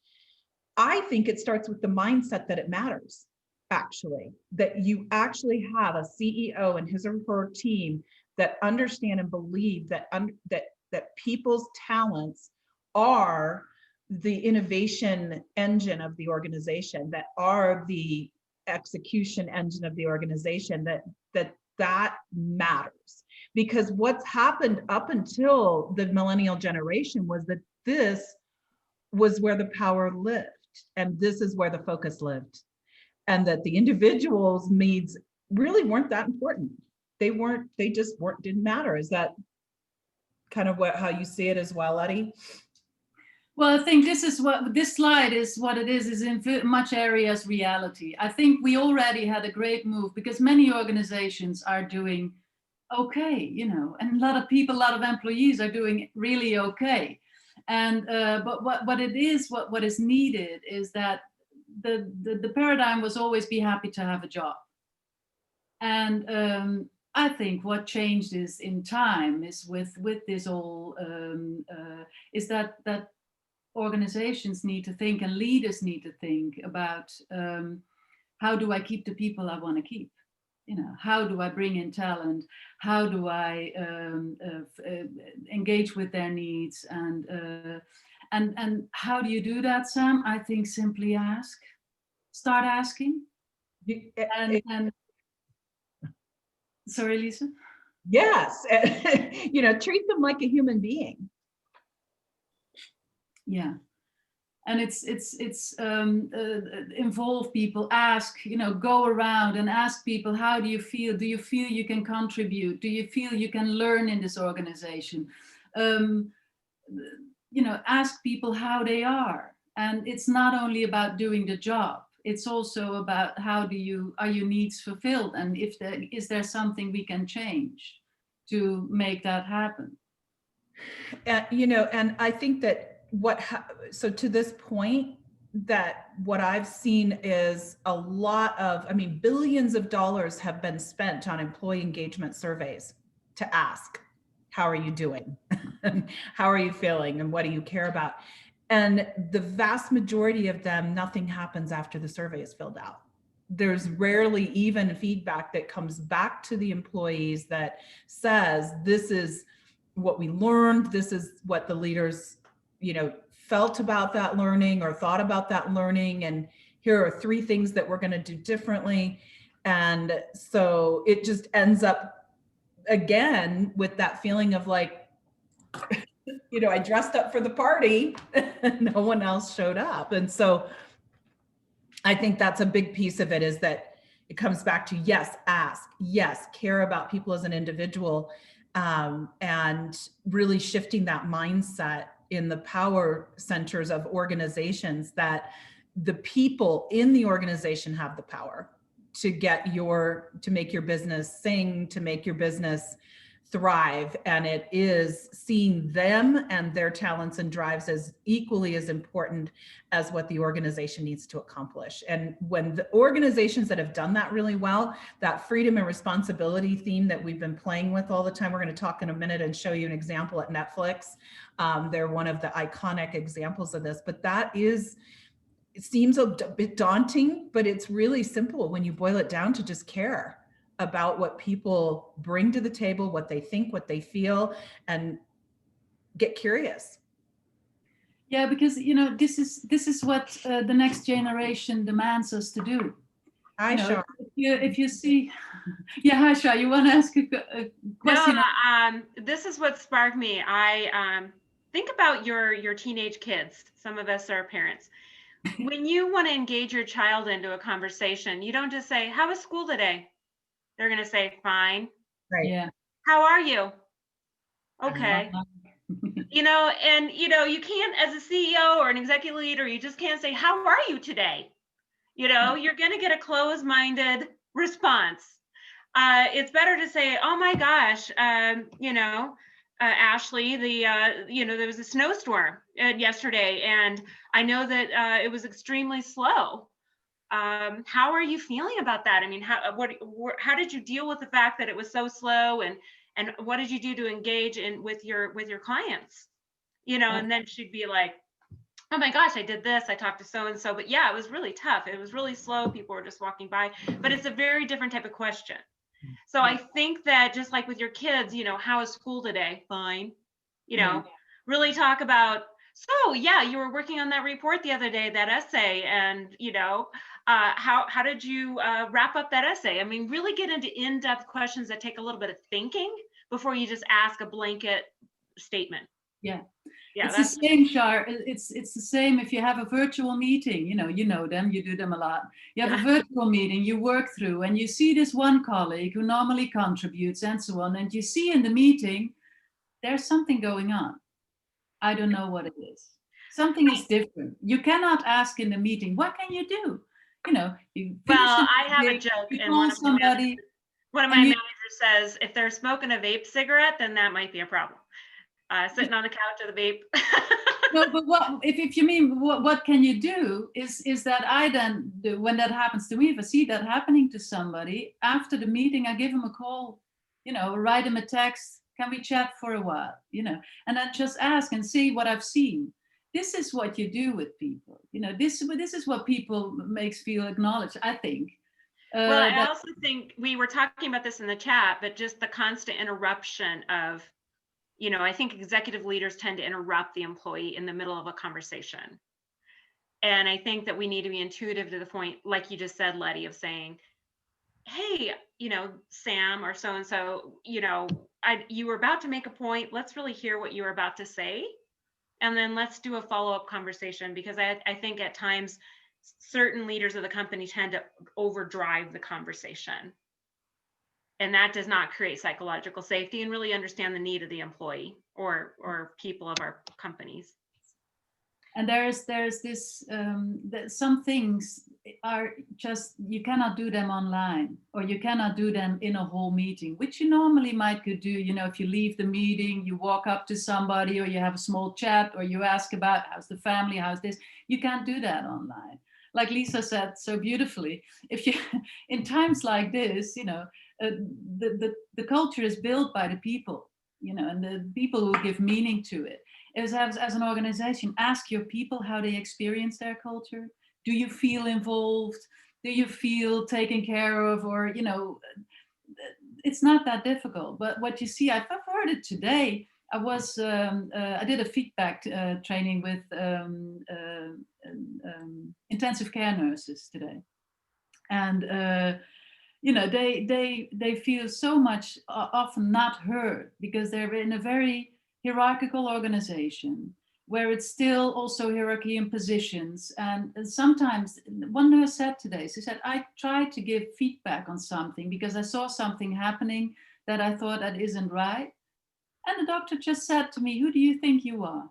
I think it starts with the mindset that it matters, actually, that you actually have a CEO and his or her team that understand and believe that people's talents are the innovation engine of the organization, that are the execution engine of the organization, that matters. Because what's happened up until the millennial generation was that this was where the power lived, and this is where the focus lived, and that the individual's needs really weren't that important. They just didn't matter. Is that kind of how you see it as well, Lettie? Well, I think this slide is what it is in much areas reality. I think we already had a great move, because many organizations are doing okay, you know, and a lot of employees are doing really okay. And but what is needed is that the paradigm was always be happy to have a job. And I think what changed is in time is with this all is that organizations need to think, and leaders need to think about how do I keep the people I want to keep? You know, how do I bring in talent? How do I engage with their needs? And how do you do that, Sam? I think simply ask. Start asking. And sorry, Lisa. Yes, you know, treat them like a human being. Yeah. And it's involve people, ask, you know, go around and ask people, how do you feel? Do you feel you can contribute? Do you feel you can learn in this organization? You know, ask people how they are. And it's not only about doing the job. It's also about are your needs fulfilled? And is there something we can change to make that happen? You know, and I think that so to this point, that what I've seen is a lot of, I mean, billions of dollars have been spent on employee engagement surveys to ask, how are you doing? How are you feeling? And what do you care about? And the vast majority of them, nothing happens after the survey is filled out. There's rarely even feedback that comes back to the employees that says, this is what we learned, this is what the leaders, felt about that learning or thought about that learning, and here are 3 things that we're going to do differently. And so it just ends up again with that feeling of like, I dressed up for the party and no one else showed up. And so I think that's a big piece of it, is that it comes back to, yes, ask, yes, care about people as an individual, and really shifting that mindset in the power centers of organizations, that the people in the organization have the power to make your business sing, to make your business thrive. And it is seeing them and their talents and drives as equally as important as what the organization needs to accomplish. And when the organizations that have done that really well, that freedom and responsibility theme that we've been playing with all the time, we're going to talk in a minute and show you an example at Netflix. They're one of the iconic examples of this, but it seems a bit daunting, but it's really simple when you boil it down to just care about what people bring to the table, what they think, what they feel, and get curious. Yeah, because this is what the next generation demands us to do. Hi, Shar. If you see, yeah, hi, Shar. You want to ask a question? No, this is what sparked me. I think about your teenage kids. Some of us are parents. When you want to engage your child into a conversation, you don't just say, "How was school today?" They're going to say, "Fine." Right. Yeah. "How are you?" "Okay." And you can't, as a CEO or an executive leader, you just can't say, "How are you today?" You're going to get a closed-minded response. It's better to say, "Oh my gosh, Ashley, there was a snowstorm yesterday, and I know that it was extremely slow. How are you feeling about that? I mean, how did you deal with the fact that it was so slow, and what did you do to engage with your clients?" And then she'd be like, "Oh my gosh, I did this. I talked to so and so, but yeah, it was really tough. It was really slow. People were just walking by." But it's a very different type of question. So I think that just like with your kids, "How was school today?" "Fine." Really talk about, "So yeah, you were working on that report the other day, that essay, and how did you wrap up that essay?" I mean, really get into in-depth questions that take a little bit of thinking before you just ask a blanket statement. Yeah. Yeah, it's the same, Shar. It's the same if you have a virtual meeting. You know them. You do them a lot. You have a virtual meeting. You work through, and you see this one colleague who normally contributes, and so on. And you see in the meeting, there's something going on. I don't know what it is. Something is different. You cannot ask in the meeting, "What can you do?" You well, I have a joke, and one of my managers says, if they're smoking a vape cigarette, then that might be a problem. Sitting on the couch with a vape. No, but what if you mean what can you do is that I then when that happens to me, if I see that happening to somebody after the meeting, I give them a call, write them a text, "Can we chat for a while?" And then just ask and see what I've seen. This is what you do with people. This is what people makes feel acknowledged, I think. Well, I also think we were talking about this in the chat, but just the constant interruption of, I think executive leaders tend to interrupt the employee in the middle of a conversation. And I think that we need to be intuitive to the point, like you just said, Lettie, of saying, "Hey, Sam or so-and-so, you were about to make a point. Let's really hear what you were about to say. And then let's do a follow-up conversation," because I think at times certain leaders of the company tend to overdrive the conversation. And that does not create psychological safety and really understand the need of the employee or people of our companies. And there's this that some things are just, you cannot do them online, or you cannot do them in a whole meeting, which you normally might could do. If you leave the meeting, you walk up to somebody, or you have a small chat, or you ask about how's the family, how's this. You can't do that online. Like Lisa said so beautifully, if you in times like this, the culture is built by the people. and the people who give meaning to it. Is as an organization, ask your people how they experience their culture. Do you feel involved? Do you feel taken care of? Or, it's not that difficult. But what you see, I've heard it today. I did a feedback training with intensive care nurses today. And, they feel so much often not heard because they're in a very hierarchical organization where it's still also hierarchy in positions. And sometimes one nurse said today, she said, I tried to give feedback on something because I saw something happening that I thought that isn't right. And the doctor just said to me, who do you think you are?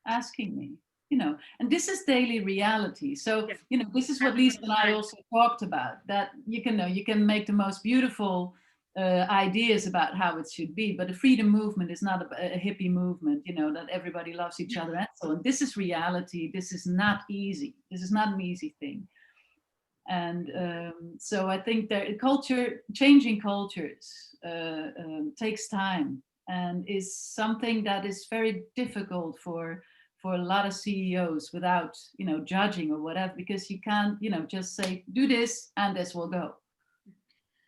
Asking me, and this is daily reality. So, this is what Lisa and I also talked about, that you can make the most beautiful ideas about how it should be, but the freedom movement is not a hippie movement, that everybody loves each other and so on. This is reality. This is not easy. This is not an easy thing. And so I think that changing cultures takes time and is something that is very difficult for a lot of CEOs without, judging or whatever, because you can't, just say, do this and this will go.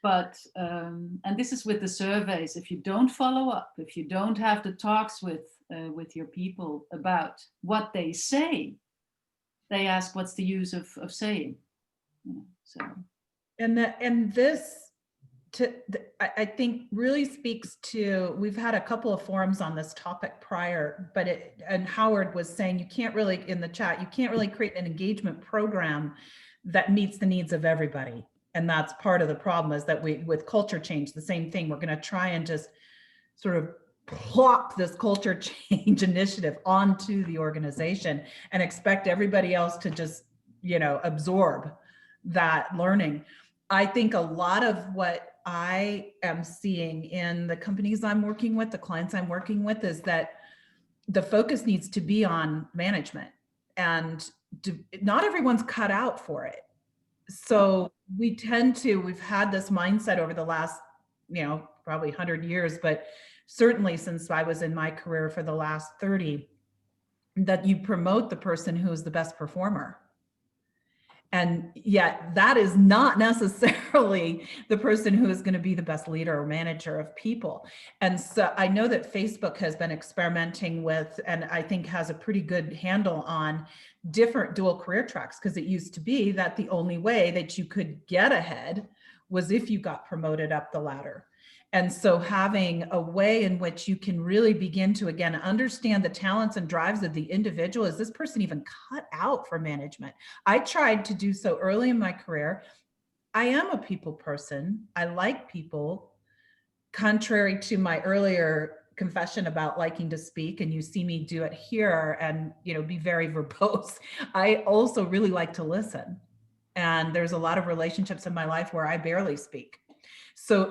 But, and this is with the surveys, if you don't follow up, if you don't have the talks with your people about what they say, they ask, what's the use of saying? So. And this, I think really speaks to, we've had a couple of forums on this topic prior, and Howard was saying, you can't really, in the chat, you can't really create an engagement program that meets the needs of everybody. And that's part of the problem, is that with culture change, the same thing, we're going to try and just sort of plop this culture change initiative onto the organization and expect everybody else to just, absorb that learning. I think a lot of what I am seeing in the companies I'm working with, the clients I'm working with, is that the focus needs to be on management, and not everyone's cut out for it. So we've had this mindset over the last, probably 100 years, but certainly since I was in my career for the last 30, that you promote the person who is the best performer. And yet that is not necessarily the person who is going to be the best leader or manager of people. And so I know that Facebook has been experimenting with, and I think has a pretty good handle on, different dual career tracks, because it used to be that the only way that you could get ahead was if you got promoted up the ladder. And so having a way in which you can really begin to, again, understand the talents and drives of the individual. Is this person even cut out for management? I tried to do so early in my career. I am a people person. I like people, contrary to my earlier confession about liking to speak, and you see me do it here and, be very verbose. I also really like to listen. And there's a lot of relationships in my life where I barely speak. So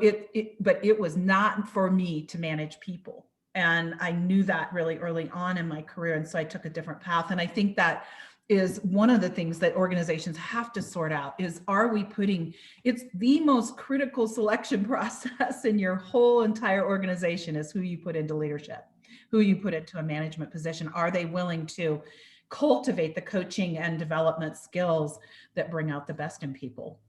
but it was not for me to manage people. And I knew that really early on in my career. And so I took a different path. And I think that is one of the things that organizations have to sort out, is, it's the most critical selection process in your whole entire organization, is who you put into leadership, who you put into a management position. Are they willing to cultivate the coaching and development skills that bring out the best in people?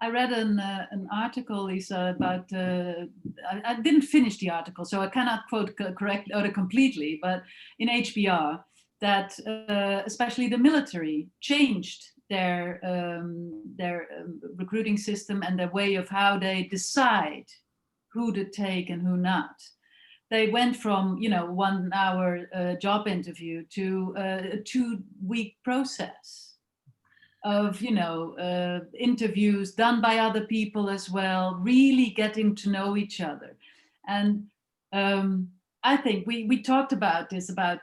I read an article, Lisa, about, I didn't finish the article, so I cannot quote correctly or completely, but in HBR, that especially the military changed their recruiting system and their way of how they decide who to take and who not. They went from 1 hour job interview to a 2-week process of interviews done by other people as well, really getting to know each other. And I think we talked about this, about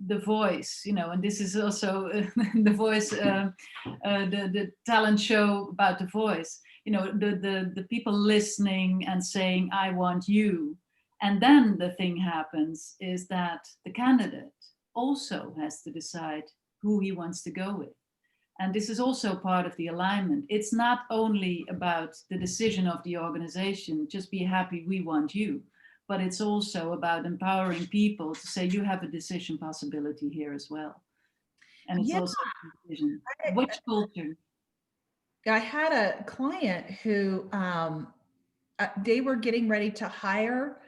the voice, and this is also the voice, the talent show about the voice, the people listening and saying, I want you. And then the thing happens is that the candidate also has to decide who he wants to go with. And this is also part of the alignment. It's not only about the decision of the organization, just be happy, we want you, but it's also about empowering people to say you have a decision possibility here as well. And it's Yeah. also a decision. Which culture? I had a client who they were getting ready to hire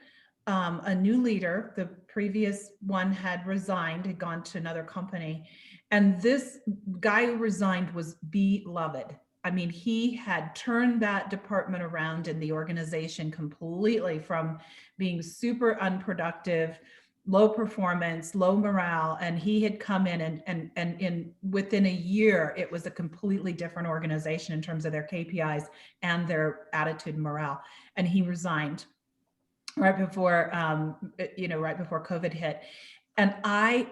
a new leader. The previous one had resigned, had gone to another company. And this guy who resigned was beloved. I mean, he had turned that department around in the organization completely from being super unproductive, low performance, low morale, and he had come in and in within a year, it was a completely different organization in terms of their KPIs and their attitude and morale. And he resigned right before, right before COVID hit. And I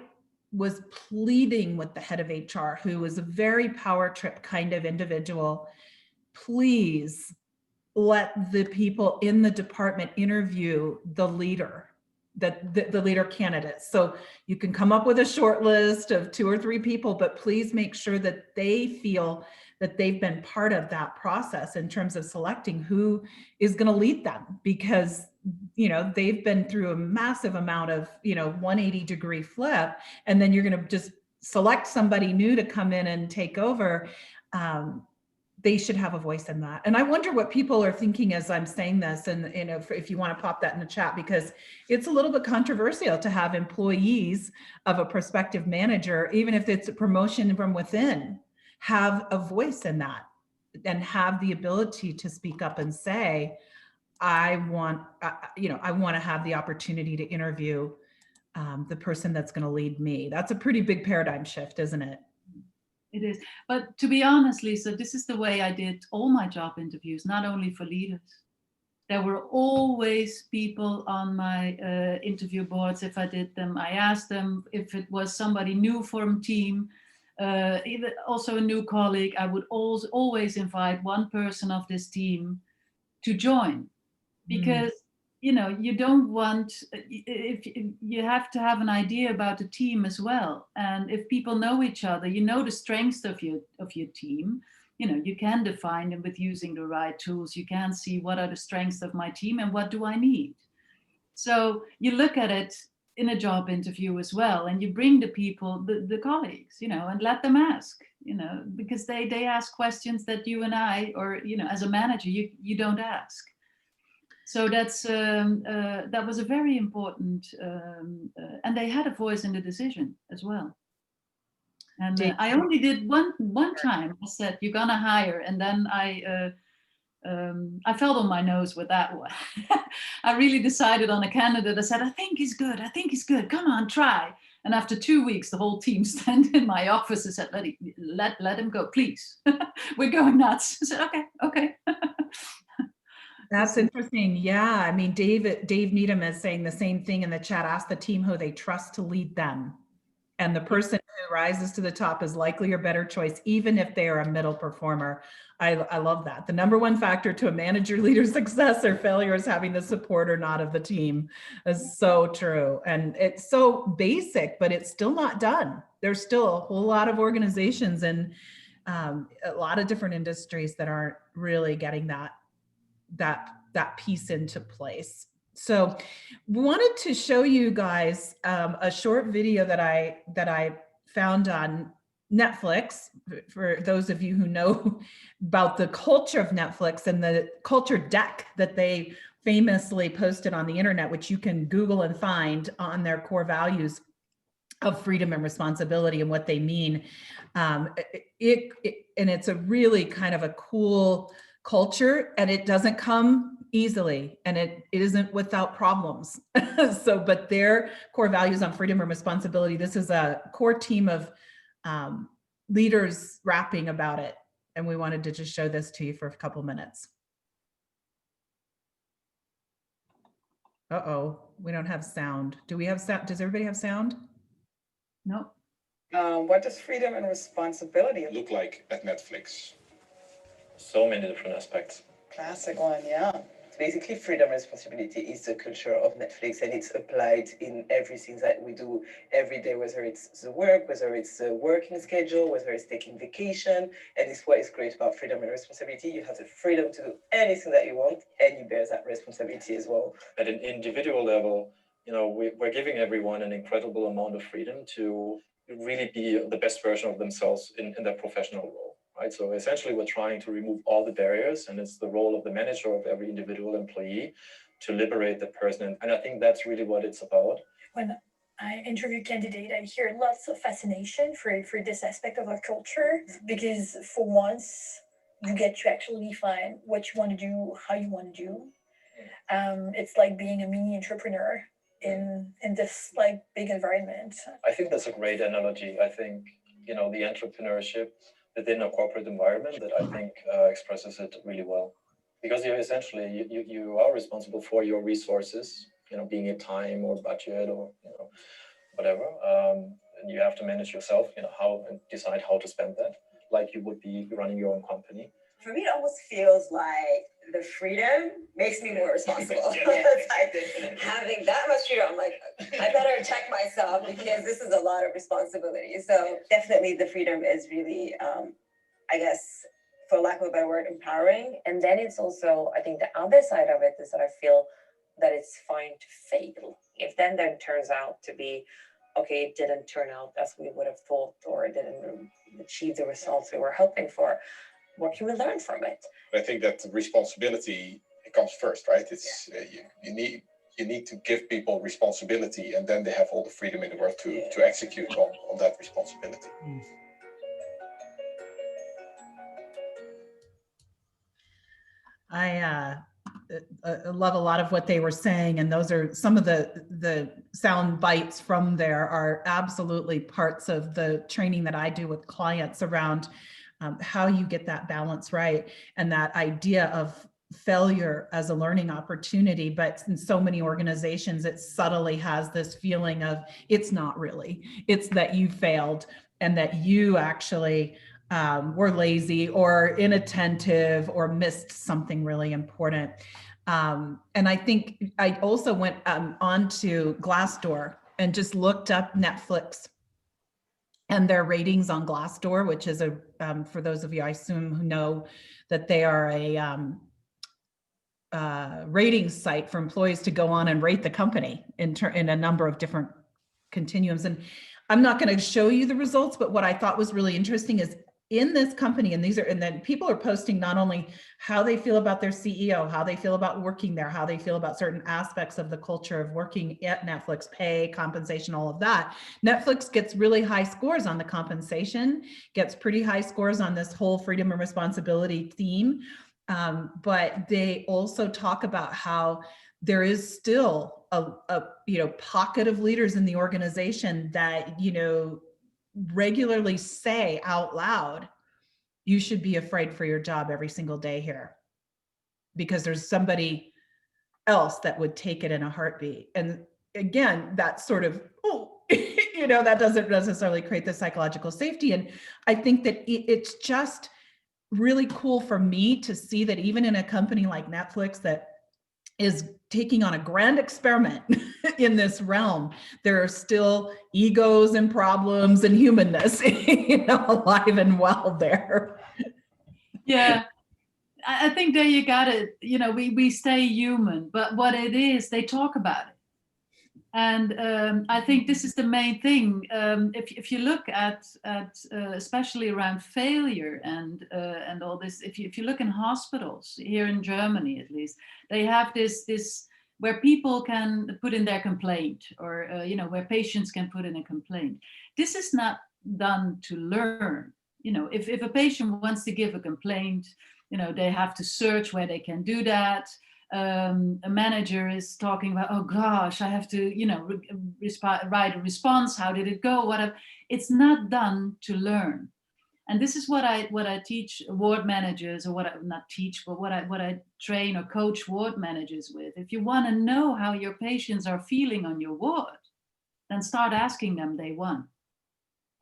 was pleading with the head of HR, who was a very power trip kind of individual, please let the people in the department interview the leader, the leader candidates. So you can come up with a short list of 2 or 3 people, but please make sure that they feel that they've been part of that process in terms of selecting who is going to lead them, because they've been through a massive amount of 180-degree flip, and then you're going to just select somebody new to come in and take over. They should have a voice in that. And I wonder what people are thinking as I'm saying this, and if you want to pop that in the chat, because it's a little bit controversial to have employees of a prospective manager, even if it's a promotion from within, have a voice in that and have the ability to speak up and say, I want to have the opportunity to interview the person that's going to lead me. That's a pretty big paradigm shift, isn't it? It is. But to be honest, Lisa, this is the way I did all my job interviews, not only for leaders. There were always people on my interview boards. If I did them, I asked them if it was somebody new from team, even also a new colleague. I would always invite one person of this team to join, because you don't want, if you have to have an idea about the team as well. And if people know each other, the strengths of your team, you can define them with using the right tools. You can see what are the strengths of my team and what do I need. So you look at it in a job interview as well, and you bring the people, the colleagues, and let them ask, because they ask questions that you and I, or as a manager, you don't ask. So that was a very important, and they had a voice in the decision as well. And I only did one time. I said, "You're gonna hire," and then I fell on my nose with that one. I really decided on a candidate. I said, "I think he's good. I think he's good. Come on, try." And after 2 weeks, the whole team stand in my office and said, "Let him go, please. We're going nuts." I said, "Okay." That's interesting. Yeah. I mean, Dave Needham is saying the same thing in the chat. Ask the team who they trust to lead them. And the person who rises to the top is likely your better choice, even if they are a middle performer. I love that. The number one factor to a manager leader's success or failure is having the support or not of the team. Is so true. And it's so basic, but it's still not done. There's still a whole lot of organizations and a lot of different industries that aren't really getting that piece into place. So wanted to show you guys a short video that I found on Netflix, for those of you who know about the culture of Netflix and the culture deck that they famously posted on the internet, which you can Google and find on their core values of freedom and responsibility and what they mean. And it's a really kind of a cool culture, and it doesn't come easily, and it isn't without problems. But their core values on freedom and responsibility, this is a core team of leaders rapping about it. And we wanted to just show this to you for a couple minutes. Uh-oh, we don't have sound. Do we have sound? Does everybody have sound? No. What does freedom and responsibility look like at Netflix? So many different aspects. Classic one, yeah. basically freedom and responsibility is the culture of Netflix, and it's applied in everything that we do every day, whether it's the work, whether it's the working schedule, whether it's taking vacation. And it's what is great about freedom and responsibility. You have the freedom to do anything that you want, and you bear that responsibility as well. At an individual level, we're giving everyone an incredible amount of freedom to really be the best version of themselves in their professional role, right? So essentially we're trying to remove all the barriers, and it's the role of the manager of every individual employee to liberate the person. And I think that's really what it's about. When I interview candidates, I hear lots of fascination for this aspect of our culture, because for once you get to actually define what you want to do, how you want to do. It's like being a mini entrepreneur in this like big environment. I think that's a great analogy. I think, the entrepreneurship within a corporate environment that I think expresses it really well. Because you're essentially, you are responsible for your resources, being it time or budget or, whatever. And you have to manage yourself, how and decide how to spend that, like you would be running your own company. For me, it almost feels like the freedom makes me more responsible. It's like having that much freedom, I'm like, I better check myself because this is a lot of responsibility. So definitely the freedom is really, I guess, for lack of a better word, empowering. And then it's also, I think the other side of it is that I feel that it's fine to fail. If then turns out to be, okay, it didn't turn out as we would have thought, or it didn't achieve the results we were hoping for, what can we learn from it? I think that the responsibility comes first, right? It's you need to give people responsibility, and then they have all the freedom in the world to execute on that responsibility. I love a lot of what they were saying, and those are some of the sound bites from there are absolutely parts of the training that I do with clients around how you get that balance right, and that idea of failure as a learning opportunity. But in so many organizations, it subtly has this feeling of it's not really, it's that you failed and that you actually were lazy or inattentive or missed something really important. And I think I also went onto Glassdoor and just looked up Netflix and their ratings on Glassdoor, which is for those of you, I assume, who know that they are a rating site for employees to go on and rate the company in a number of different continuums. And I'm not going to show you the results, but what I thought was really interesting is in this company, and then people are posting not only how they feel about their CEO, how they feel about working there, how they feel about certain aspects of the culture of working at Netflix, pay, compensation, all of that. Netflix gets really high scores on the compensation, gets pretty high scores on this whole freedom and responsibility theme. But they also talk about how there is still a pocket of leaders in the organization that, regularly say out loud, you should be afraid for your job every single day here because there's somebody else that would take it in a heartbeat. And again, that sort of, that doesn't necessarily create the psychological safety. And I think that it's just really cool for me to see that even in a company like Netflix that is taking on a grand experiment in this realm, there are still egos and problems and humanness, alive and well there. Yeah, I think there you got it. We stay human, but what it is, they talk about it. And I think this is the main thing. If you look at especially around failure and all this, if you look in hospitals here in Germany, at least, they have this where people can put in their complaint, or where patients can put in a complaint. This is not done to learn. If a patient wants to give a complaint, they have to search where they can do that. A manager is talking about, oh gosh, I have to, write a response. How did it go? Whatever. It's not done to learn. And this is what I teach ward managers, or what I train or coach ward managers with. If you want to know how your patients are feeling on your ward, then start asking them day one.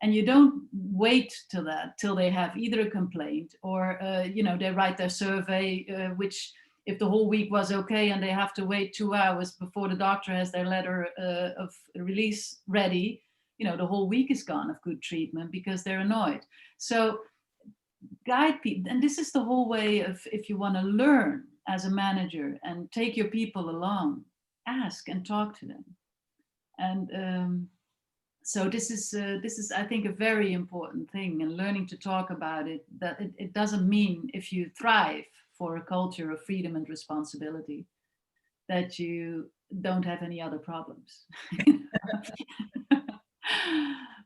And you don't wait till they have either a complaint or, they write their survey, which if the whole week was okay and they have to wait 2 hours before the doctor has their letter of release ready, you know, the whole week is gone of good treatment because they're annoyed. So guide people, and this is the whole way of, if you want to learn as a manager and take your people along, ask and talk to them. And so this is I think a very important thing, and learning to talk about it, that it doesn't mean if you thrive for a culture of freedom and responsibility that you don't have any other problems.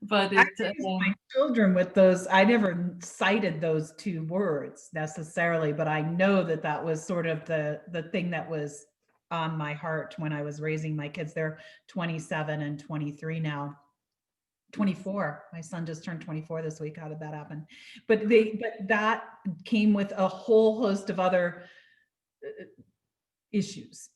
But I raised my children with those. I never cited those two words necessarily, but I know that that was sort of the thing that was on my heart when I was raising my kids. They're 27 and 23 now. 24. My son just turned 24 this week. How did that happen? But that came with a whole host of other issues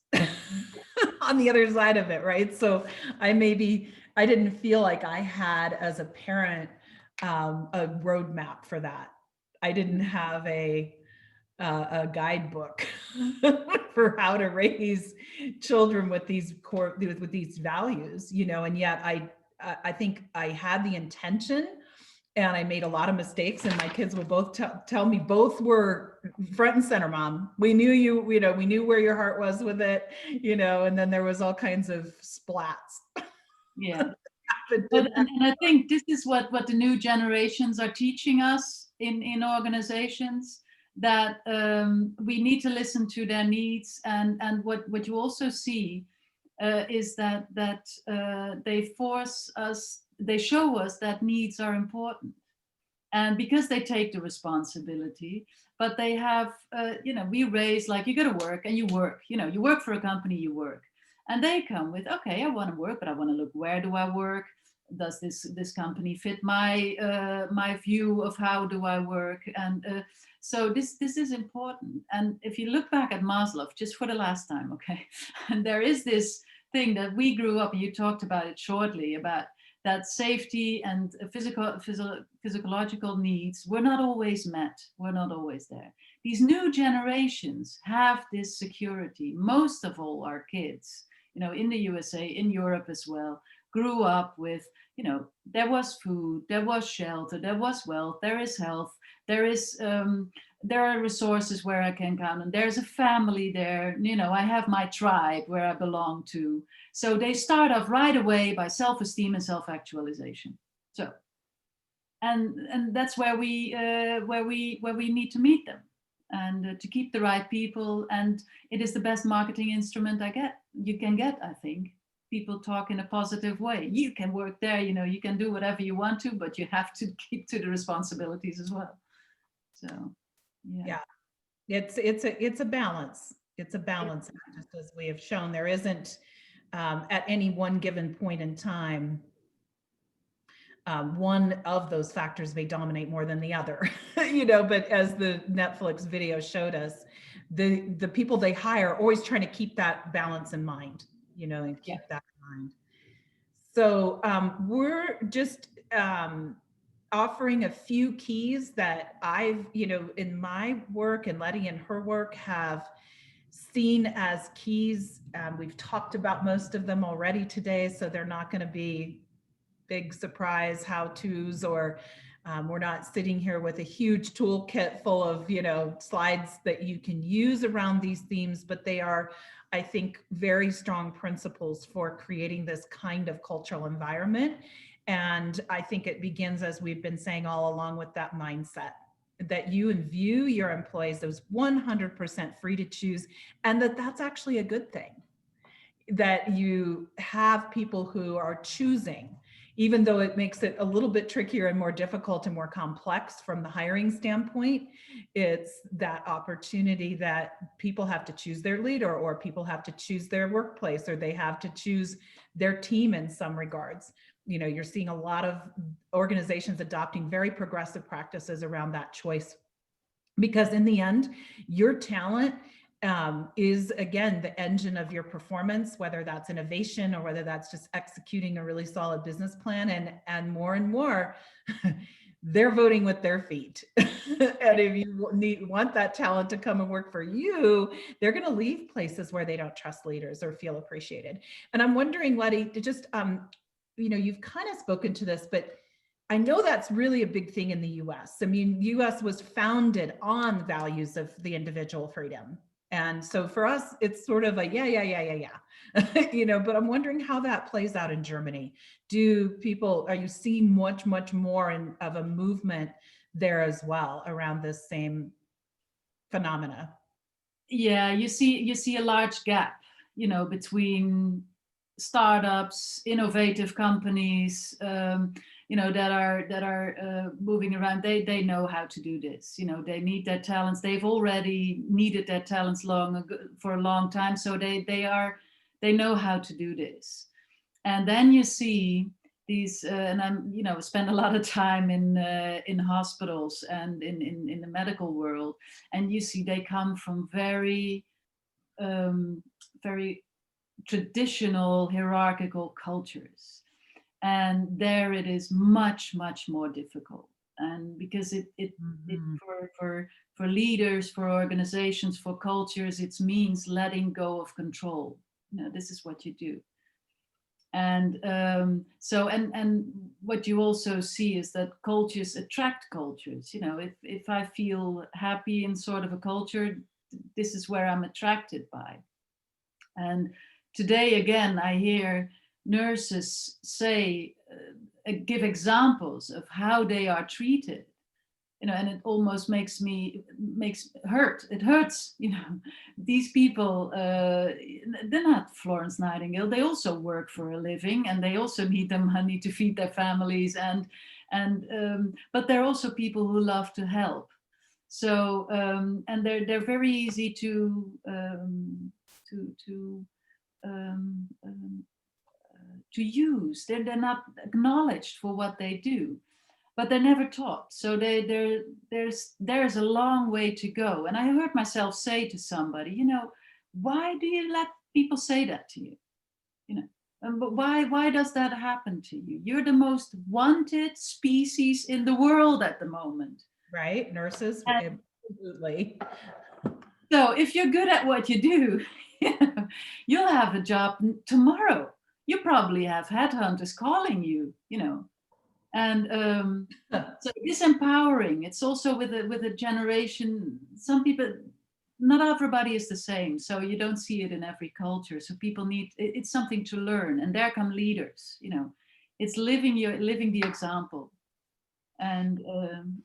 on the other side of it, right? So I didn't feel like I had, as a parent, a roadmap for that. I didn't have a guidebook for how to raise children with these with these values, you know. And yet I think I had the intention, and I made a lot of mistakes, and my kids will both tell me, both were front and center, Mom. We knew you know, we knew where your heart was with it, you know, and then there was all kinds of splats. Yeah. and I think this is what the new generations are teaching us in organizations, that we need to listen to their needs, and what you also see is that they force us, they show us that needs are important, and because they take the responsibility, but they have you know, we raise like, you go to work and you work, you know, you work for a company, you work, and they come with, okay, I want to work, but I want to look, where do I work? Does this company fit my my view of how do I work? And so this is important. And if you look back at Maslow, just for the last time, okay, and there is this thing that we grew up, and you talked about it shortly, about that safety and physiological needs were not always met, were not always there. These new generations have this security. Most of all, our kids, you know, in the USA, in Europe as well, grew up with, you know, there was food, there was shelter, there was wealth, there is health, there is there are resources where I can count, and there's a family there, you know, I have my tribe where I belong to. So they start off right away by self-esteem and self-actualization. So, and that's where we need to meet them, and to keep the right people. And it is the best marketing instrument you can get, I think. People talk in a positive way. You can work there, you know, you can do whatever you want to, but you have to keep to the responsibilities as well. So, yeah. It's a balance. It's a balance. Just as we have shown, there isn't at any one given point in time, one of those factors may dominate more than the other, you know, but as the Netflix video showed us, the people they hire are always trying to keep that balance in mind, you know, and keep that in mind. So we're just offering a few keys that I've, you know, in my work, and Lettie in her work, have seen as keys. We've talked about most of them already today, so they're not going to be big surprise how-tos, or we're not sitting here with a huge toolkit full of, you know, slides that you can use around these themes, but they are, I think, very strong principles for creating this kind of cultural environment. And I think it begins, as we've been saying all along, with that mindset that you view your employees as 100% free to choose, and that's actually a good thing, that you have people who are choosing, even though it makes it a little bit trickier and more difficult and more complex from the hiring standpoint. It's that opportunity that people have to choose their leader, or people have to choose their workplace, or they have to choose their team in some regards. You know, you're seeing a lot of organizations adopting very progressive practices around that choice, because in the end, your talent is, again, the engine of your performance, whether that's innovation or whether that's just executing a really solid business plan. And more they're voting with their feet. And if you want that talent to come and work for you, they're going to leave places where they don't trust leaders or feel appreciated. And I'm wondering, Lettie, to just, you've kind of spoken to this, but I know that's really a big thing in the US. I mean, US was founded on values of the individual freedom. And so for us, it's sort of a yeah. But I'm wondering how that plays out in Germany. Are you seeing much more of a movement there as well around this same phenomena? Yeah, you see a large gap, between startups, innovative companies, that are moving around. They know how to do this. They need their talents. They've already needed their talents for a long time, so they know how to do this. And then you see these, and I'm spend a lot of time in hospitals and in the medical world, and you see they come from very very traditional hierarchical cultures, and there it is much more difficult. And because it for leaders, for organizations, for cultures, it means letting go of control. This is what you do. And so what you also see is that cultures attract cultures. If I feel happy in sort of a culture, this is where I'm attracted by. And today, again, I hear nurses say, give examples of how they are treated, and it almost it hurts, these people, they're not Florence Nightingale. They also work for a living, and they also need the money to feed their families, but they're also people who love to help. So, and they're very easy to use. They're not acknowledged for what they do, but they're never taught. So there's a long way to go. And I heard myself say to somebody, why do you let people say that to you? But why does that happen to you? You're the most wanted species in the world at the moment. Right, nurses, absolutely. So if you're good at what you do, you'll have a job tomorrow. You probably have headhunters calling you, and so it's empowering. It's also with a generation. Some people, not everybody is the same, so you don't see it in every culture. So people it's something to learn, and there come leaders. It's living the example, and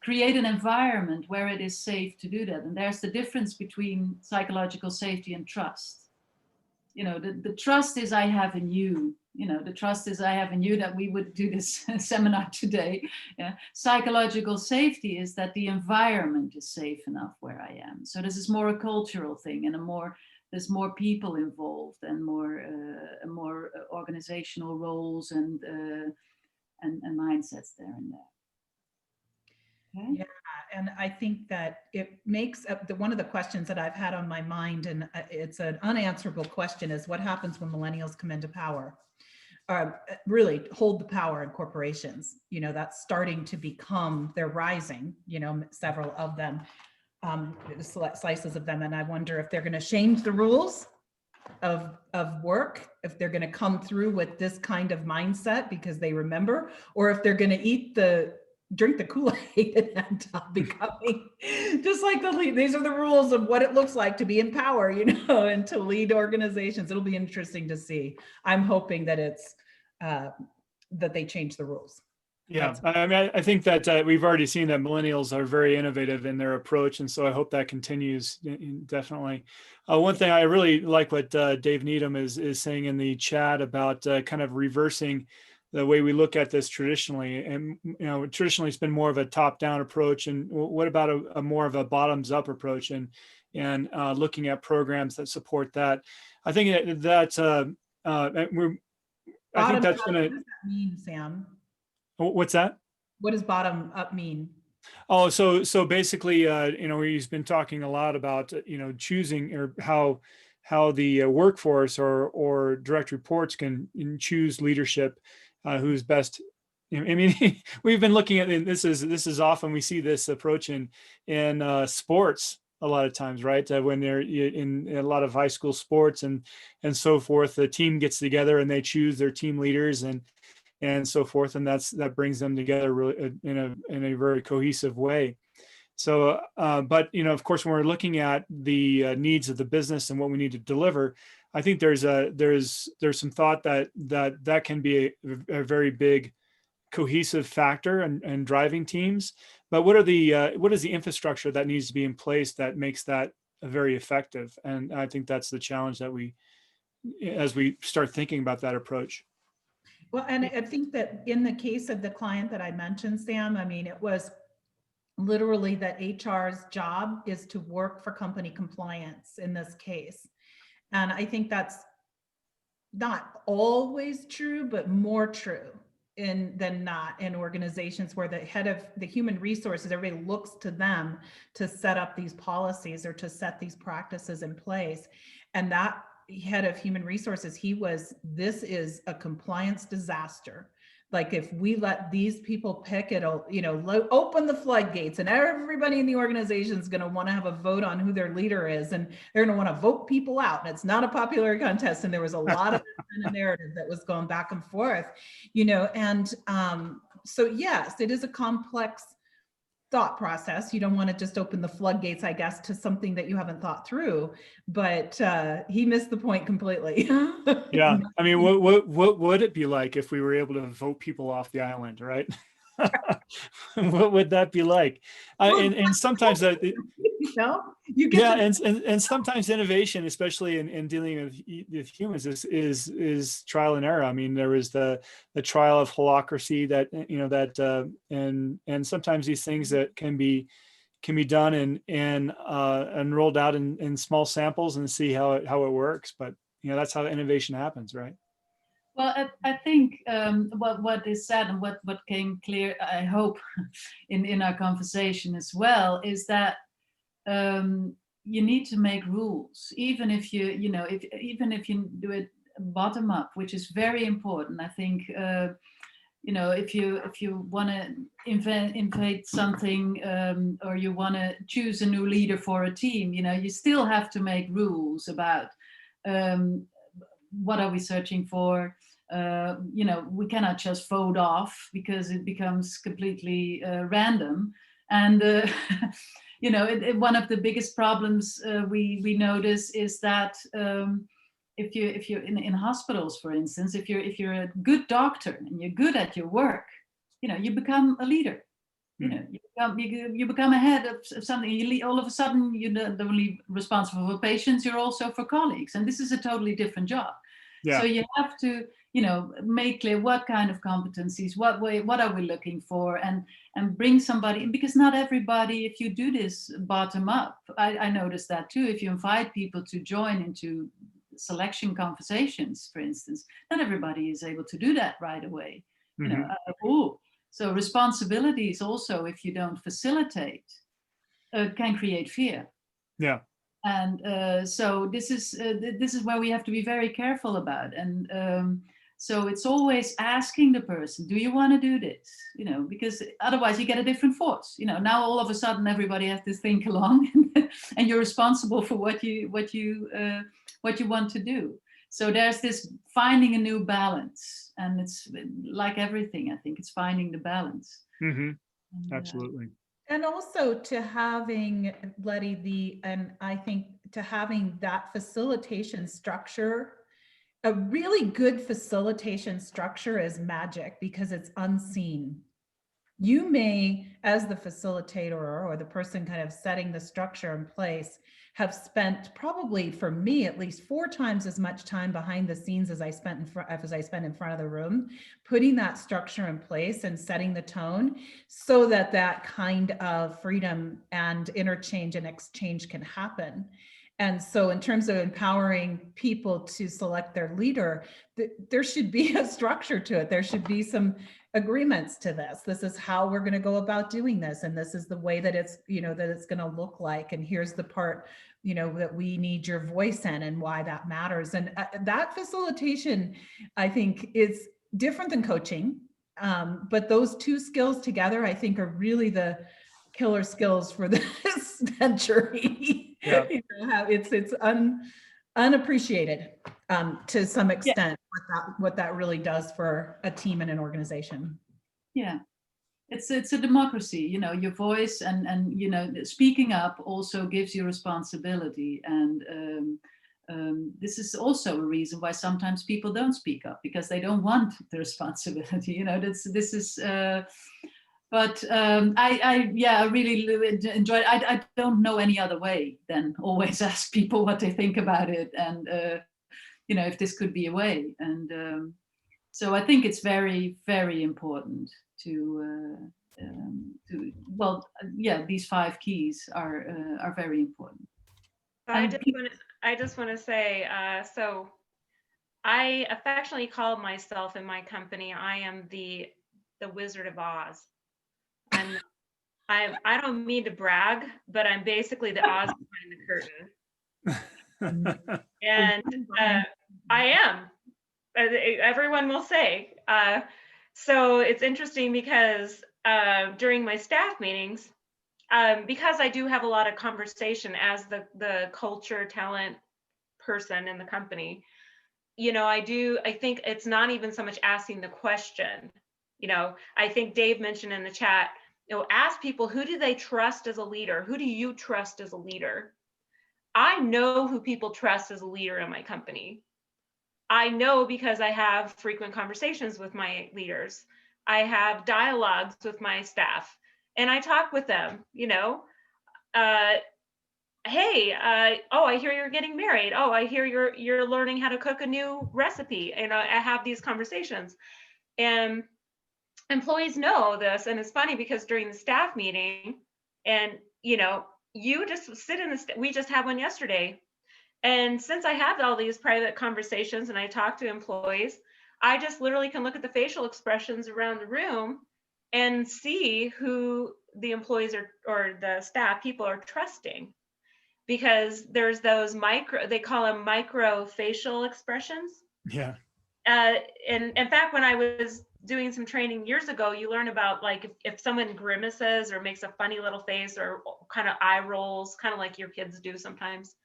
create an environment where it is safe to do that. And there's the difference between psychological safety and trust. The trust is I have in you. The trust is I have in you that we would do this seminar today. Psychological safety is that the environment is safe enough where I am. So this is more a cultural thing, and there's more people involved, and more organizational roles and mindsets there and there. Okay. Yeah, and I think that it makes up one of the questions that I've had on my mind, and it's an unanswerable question, is what happens when millennials come into power? Really hold the power in corporations. That's starting to become, they're rising, several of them, slices of them. And I wonder if they're going to change the rules of work, if they're going to come through with this kind of mindset because they remember, or if they're going to drink the Kool-Aid and end up becoming just like these are the rules of what it looks like to be in power, and to lead organizations. It'll be interesting to see. I'm hoping that it's that they change the rules. Yeah, I think that we've already seen that millennials are very innovative in their approach, and so I hope that continues, definitely. One thing I really like what Dave Needham is saying in the chat about kind of reversing the way we look at this traditionally. And traditionally it's been more of a top-down approach, and what about a more of a bottoms-up approach, and looking at programs that support that. I think I think that's going to. What does that mean, Sam? What's that? What does bottom up mean? Oh, so basically, he's been talking a lot about choosing, or how the workforce or direct reports can choose leadership who's best I mean, we've been looking at, and this is often we see this approach in sports a lot of times, right? When they're in a lot of high school sports and so forth, the team gets together and they choose their team leaders and so forth, and that brings them together really in a very cohesive way. So, but of course, when we're looking at the needs of the business and what we need to deliver, I think there's some thought that can be a very big cohesive factor and driving teams. But what is the infrastructure that needs to be in place that makes that very effective? And I think that's the challenge that as we start thinking about that approach. Well, and I think that in the case of the client that I mentioned, Sam, I mean, it was literally that HR's job is to work for company compliance in this case. And I think that's not always true, but more true than not in organizations where the head of the human resources, everybody looks to them to set up these policies or to set these practices in place. And that head of human resources, this is a compliance disaster. Like if we let these people pick, it'll, open the floodgates and everybody in the organization is going to want to have a vote on who their leader is. And they're going to want to vote people out. And it's not a popular contest. And there was a lot of kind of narrative that was going back and forth, and so yes, it is a complex thought process. You don't want to just open the floodgates, I guess, to something that you haven't thought through, but he missed the point completely. Yeah. I mean, what would it be like if we were able to vote people off the island, right? What would that be like? And sometimes that, and sometimes innovation, especially in dealing with humans, is trial and error. I mean, there was the trial of holacracy and sometimes these things that can be done and rolled out in small samples and see how it works. But that's how innovation happens, right? Well, I think what is said and what came clear, I hope, in our conversation as well, is that you need to make rules, even if even if you do it bottom up, which is very important. I think if you want to invent something or you want to choose a new leader for a team, you still have to make rules about what are we searching for. We cannot just vote off because it becomes completely random. And one of the biggest problems we notice is that if you're in hospitals, for instance, if you're a good doctor and you're good at your work, you become a leader. You become a head of something. All of a sudden, you're not only responsible for patients, you're also for colleagues, and this is a totally different job. Yeah. So you have to, make clear what kind of competencies, what are we looking for, and bring somebody, because not everybody, if you do this bottom up, I noticed that too. If you invite people to join into selection conversations, for instance, not everybody is able to do that right away. So responsibilities also, if you don't facilitate, can create fear. Yeah. And so this is where we have to be very careful about. And so it's always asking the person, do you want to do this? Because otherwise you get a different force. Now all of a sudden everybody has to think along, and you're responsible for what you want to do. So there's this finding a new balance, and it's like everything. I think it's finding the balance. Mm-hmm. Absolutely. And also to having, Lettie, I think to having that facilitation structure, a really good facilitation structure is magic because it's unseen. You may, as the facilitator or the person kind of setting the structure in place, have spent probably, for me at least, 4 times as much time behind the scenes as I spent in front of the room, putting that structure in place and setting the tone so that kind of freedom and interchange and exchange can happen. And so in terms of empowering people to select their leader, there should be a structure to it. There should be some agreements to this. This is how we're going to go about doing this. And this is the way that it's, that it's going to look like. And here's the part, that we need your voice in and why that matters. And that facilitation, I think, is different than coaching. But those two skills together, I think, are really the killer skills for this century. Yeah. You know, it's unappreciated to some extent what that really does for a team and an organization. Yeah. It's a democracy, you know, your voice and you know, speaking up also gives you responsibility. And this is also a reason why sometimes people don't speak up, because they don't want the responsibility. You know, this is but I really enjoy. I don't know any other way than always ask people what they think about it, and you know, if this could be a way. And so I think it's very, very important to well, yeah, these 5 keys are very important. I just want to say, so I affectionately call myself in my company, I am the Wizard of Oz. I don't mean to brag, but I'm basically the Oz behind the curtain. And I am. Everyone will say. So it's interesting because during my staff meetings, because I do have a lot of conversation as the culture talent person in the company, you know, I think it's not even so much asking the question. You know, I think Dave mentioned in the chat, you know, ask people, who do they trust as a leader? Who do you trust as a leader? I know who people trust as a leader in my company. I know because I have frequent conversations with my leaders. I have dialogues with my staff, and I talk with them, you know, hey, oh, I hear you're getting married. Oh, I hear you're learning how to cook a new recipe. And I have these conversations, and employees know this. And it's funny because during the staff meeting, and you know, you just sit in we just had one yesterday. And since I have all these private conversations and I talk to employees, I just literally can look at the facial expressions around the room and see who the employees or the staff people are trusting. Because there's those they call them micro facial expressions. Yeah. And in fact, when I was doing some training years ago, you learn about, like, if someone grimaces or makes a funny little face or kind of eye rolls, kind of like your kids do sometimes,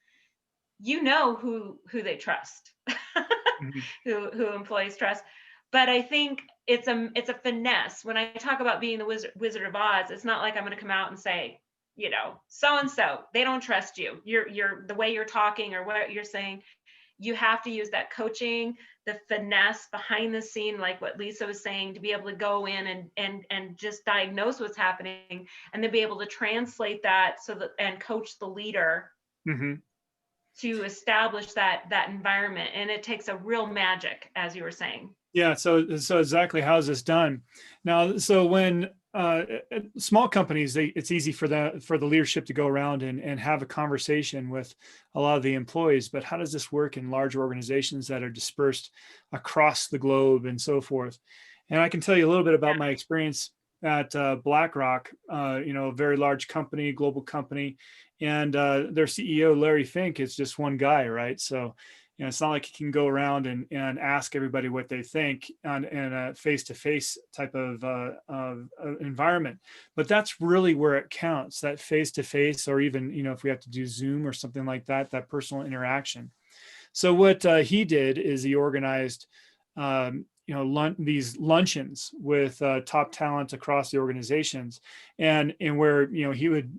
you know who they trust, who employees trust. But I think it's a finesse. When I talk about being the Wizard of Oz, it's not like I'm going to come out and say, you know, so-and-so, they don't trust you. You're the way you're talking or what you're saying. You have to use that coaching, the finesse behind the scene, like what Lisa was saying, to be able to go in and just diagnose what's happening, and then be able to translate that and coach the leader to establish that environment. And it takes a real magic, as you were saying. Yeah. So exactly, how is this done now? So when small companies, it's easy for the leadership to go around and have a conversation with a lot of the employees. But how does this work in large organizations that are dispersed across the globe and so forth? And I can tell you a little bit about my experience at BlackRock, you know, a very large company, global company, and their CEO, Larry Fink, is just one guy, right? So, you know, it's not like you can go around and ask everybody what they think in a face-to-face type of environment. But that's really where it counts, that face-to-face, or even, you know, if we have to do Zoom or something like that, that personal interaction. So what he did is he organized, you know, these luncheons with top talent across the organizations, and where, you know, he would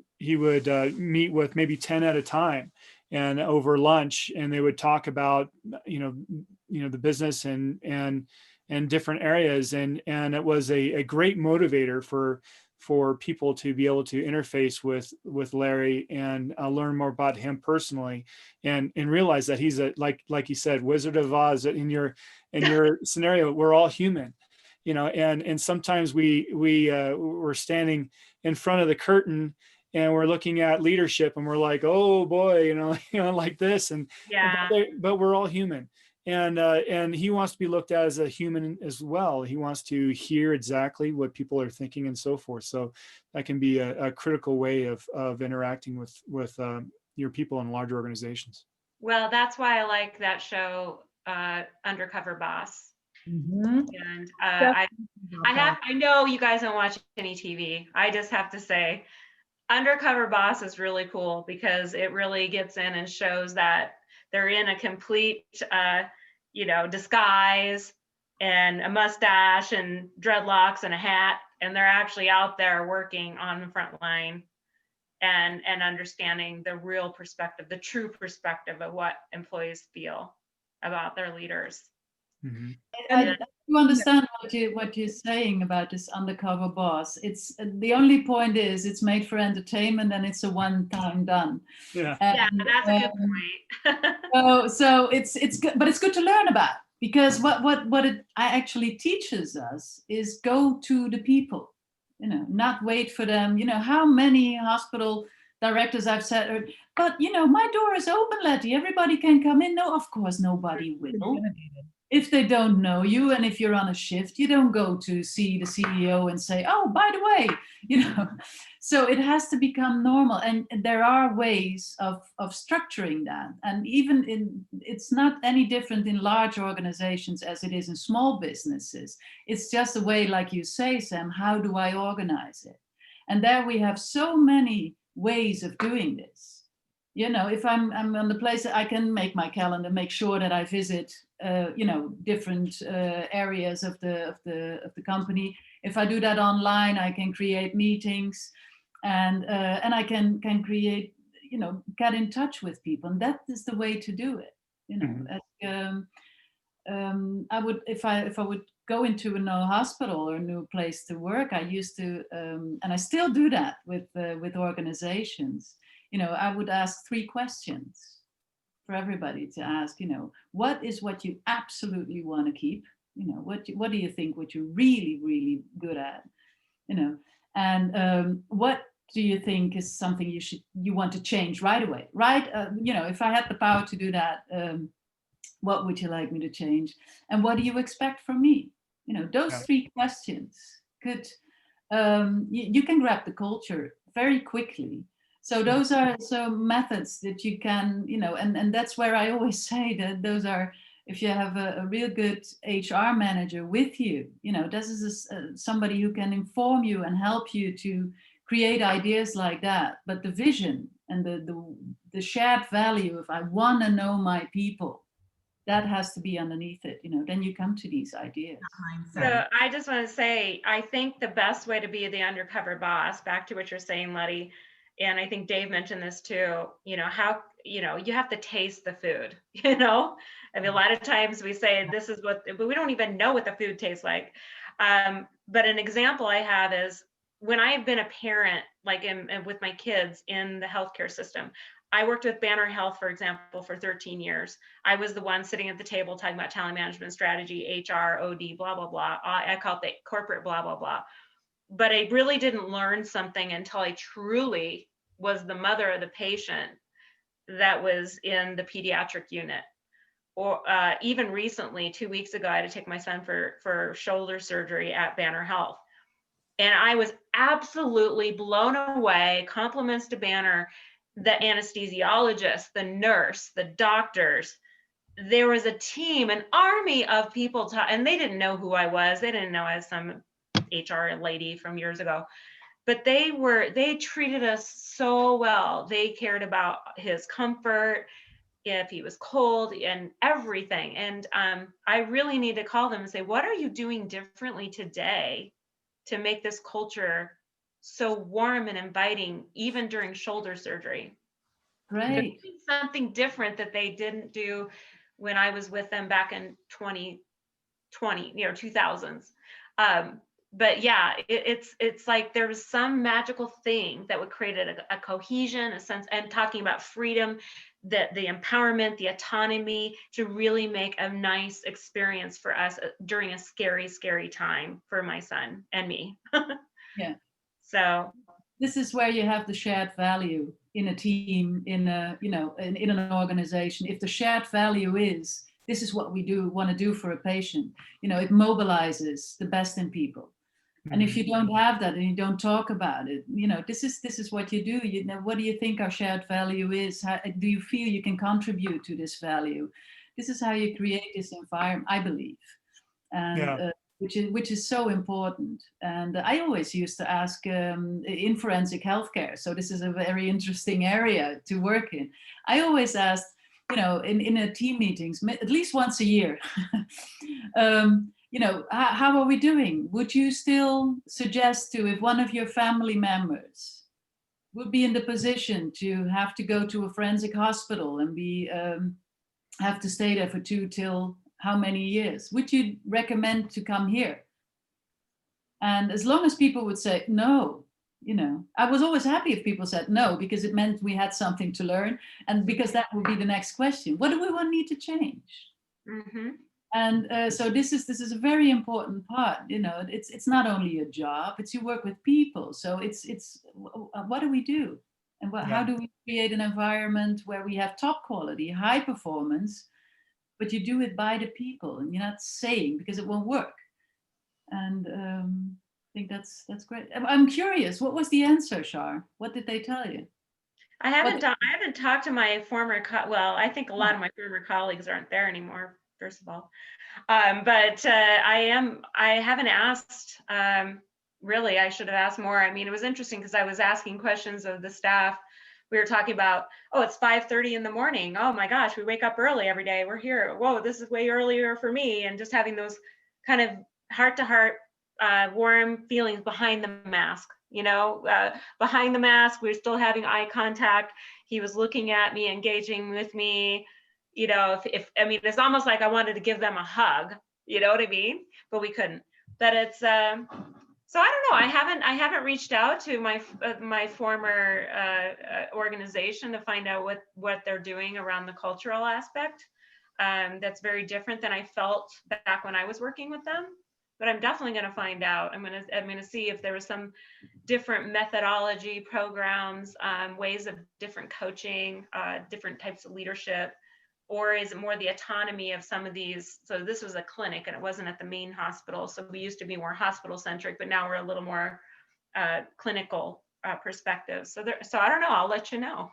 meet with maybe 10 at a time, and over lunch, and they would talk about, you know, the business and different areas, and it was a great motivator for people to be able to interface with Larry and learn more about him personally, and realize that he's like you said, Wizard of Oz. In your scenario, we're all human, you know, and sometimes we're standing in front of the curtain and we're looking at leadership and we're like, oh boy, you know, like this, but we're all human. And he wants to be looked at as a human as well. He wants to hear exactly what people are thinking and so forth. So that can be a critical way of interacting with your people in large organizations. Well, that's why I like that show, Undercover Boss, Mhm. And Definitely. I know you guys don't watch any TV. I just have to say, Undercover Boss is really cool because it really gets in and shows that they're in a complete, disguise and a mustache and dreadlocks and a hat, and they're actually out there working on the front line and understanding the real perspective, the true perspective of what employees feel about their leaders. Mhm. I do understand what you're saying about this undercover boss. It's the only point is it's made for entertainment and it's a one-time done. Yeah. Yeah, And, that's a good point. so it's good, but it's good to learn about, because what it actually teaches us is go to the people, not wait for them. How many hospital directors I've said, but my door is open, Lettie, everybody can come in. No, of course nobody will. If they don't know you, and if you're on a shift, you don't go to see the CEO and say, oh, by the way, so it has to become normal. And there are ways of structuring that. And even it's not any different in large organizations as it is in small businesses. It's just a way, like you say, Sam, how do I organize it? And there we have so many ways of doing this. If I'm on the place, I can make my calendar, make sure that I visit, different areas of the company. If I do that online, I can create meetings, and I can create, get in touch with people, and that is the way to do it. I would, if I would go into a new hospital or a new place to work, I used to, and I still do that with organizations. I would ask 3 questions for everybody to ask. What is what you absolutely want to keep? What do you think what you're really, really good at? And what do you think is something you want to change right away? Right? If I had the power to do that, what would you like me to change? And what do you expect from me? Those 3 questions could, you can grab the culture very quickly. So those are methods that you can, and that's where I always say that those are, if you have a real good HR manager with you, this is somebody who can inform you and help you to create ideas like that. But the vision and the shared value of I want to know my people, that has to be underneath it. Then you come to these ideas. So I just want to say, I think the best way to be the undercover boss, back to what you're saying, Lettie, and I think Dave mentioned this too, how, you have to taste the food, I mean, a lot of times we say this is what, but we don't even know what the food tastes like. But an example I have is when I have been a parent, like with my kids in the healthcare system, I worked with Banner Health, for example, for 13 years. I was the one sitting at the table talking about talent management strategy, HR, OD, blah, blah, blah. I call it the corporate blah, blah, blah. But I really didn't learn something until I truly was the mother of the patient that was in the pediatric unit. Or even recently, 2 weeks ago, I had to take my son for shoulder surgery at Banner Health. And I was absolutely blown away. Compliments to Banner, the anesthesiologist, the nurse, the doctors. There was a team, an army of people, and they didn't know who I was. They didn't know I was some HR lady from years ago. But they treated us so well. They cared about his comfort, if he was cold, and everything. And I really need to call them and say, what are you doing differently today to make this culture so warm and inviting, even during shoulder surgery? Right. Something different that they didn't do when I was with them back in 2020, 2000s. But yeah, it's like there was some magical thing that would create a cohesion, a sense, and talking about freedom, the empowerment, the autonomy to really make a nice experience for us during a scary, scary time for my son and me. Yeah. So this is where you have the shared value in a team, in an organization. If the shared value is, this is what we want to do for a patient, it mobilizes the best in people. And if you don't have that and you don't talk about it, this is what you do. What do you think our shared value is? How do you feel you can contribute to this value? This is how you create this environment, I believe. and Yeah. which is so important. And I always used to ask in forensic healthcare. So this is a very interesting area to work in. I always asked, you know, in a team meetings, at least once a year, you know, how are we doing? Would you still suggest to, if one of your family members would be in the position to have to go to a forensic hospital and be have to stay there for 2 till how many years, would you recommend to come here? And as long as people would say no, you know, I was always happy if people said no, because it meant we had something to learn, and because that would be the next question: what do we want need to change? Mm-hmm. And so this is a very important part. You know, it's not only a job; it's you work with people. So it's what do we do, and how do we create an environment where we have top quality, high performance, but you do it by the people, and you're not saying because it won't work. And I think that's great. I'm curious, what was the answer, Shar? What did they tell you? I haven't talked to my former well, I think a lot of my former colleagues aren't there anymore, first of all. But I haven't asked, really, I should have asked more. I mean, it was interesting because I was asking questions of the staff. We were talking about, oh, it's 5:30 in the morning. Oh my gosh, we wake up early every day. We're here. Whoa, this is way earlier for me. And just having those kind of heart-to-heart, warm feelings behind the mask. You know, behind the mask, we're still having eye contact. He was looking at me, engaging with me. You know, if I mean, it's almost like I wanted to give them a hug. You know what I mean? But we couldn't. But it's so I don't know. I haven't reached out to my former organization to find out what they're doing around the cultural aspect. That's very different than I felt back when I was working with them. But I'm definitely going to find out. I'm going to see if there was some different methodology, programs, ways of different coaching, different types of leadership, or is it more the autonomy of some of these? So this was a clinic and it wasn't at the main hospital. So we used to be more hospital centric, but now we're a little more clinical perspective. So I don't know. I'll let you know.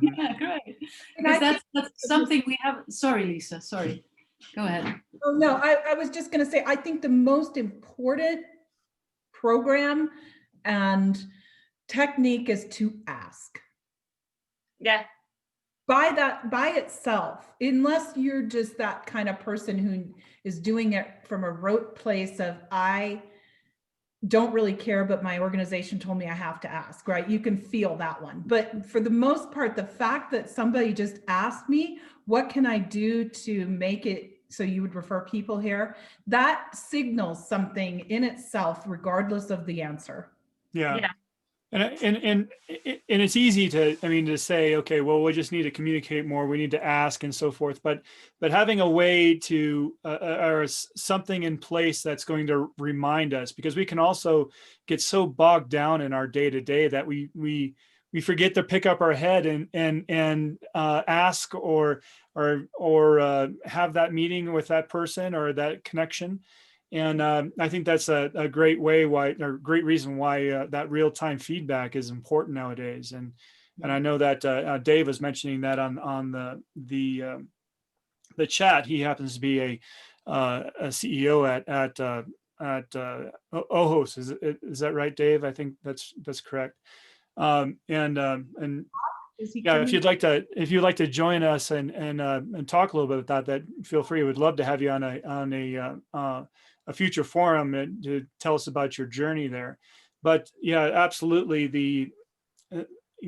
Yeah, great. Because that's something we have. Sorry, Lisa. Sorry. Go ahead. Oh, no, I was just going to say, I think the most important program and technique is to ask. Yeah. By itself, unless you're just that kind of person who is doing it from a rote place of, I don't really care, but my organization told me I have to ask, right? You can feel that one. But for the most part, the fact that somebody just asked me, what can I do to make it so you would refer people here, that signals something in itself, regardless of the answer. Yeah. And it's easy to say, okay, well, we just need to communicate more. We need to ask and so forth. But having a way to or something in place that's going to remind us, because we can also get so bogged down in our day to day that we forget to pick up our head and ask or have that meeting with that person or that connection. And I think that's a great great reason why that real-time feedback is important nowadays. And I know that Dave was mentioning that on the chat. He happens to be a CEO at OHOS. Is that right, Dave? I think that's correct. And yeah, if you'd like to join us and talk a little bit about that, feel free. We'd love to have you on a future forum to tell us about your journey there. But yeah, absolutely, the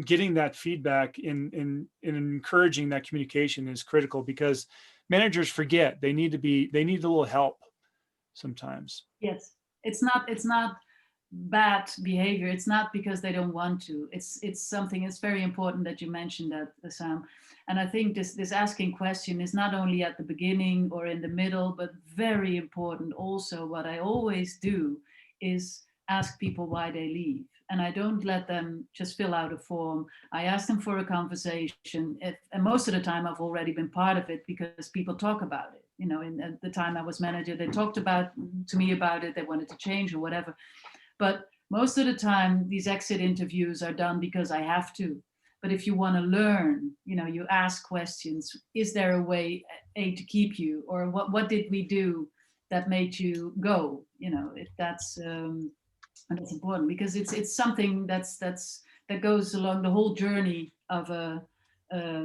getting that feedback and encouraging that communication is critical, because managers forget they need a little help sometimes. Yes, it's not bad behavior. It's not because they don't want to. It's something. It's very important that you mentioned that, Sam. And I think this asking question is not only at the beginning or in the middle, but very important also. What I always do is ask people why they leave. And I don't let them just fill out a form. I ask them for a conversation. And most of the time I've already been part of it, because people talk about it. You know, at the time I was manager, they talked to me about it. They wanted to change or whatever. But most of the time, these exit interviews are done because I have to. But if you want to learn, you know, you ask questions. Is there a way to keep you? Or what did we do that made you go, you know, if that's and that's important, because it's something that goes along the whole journey of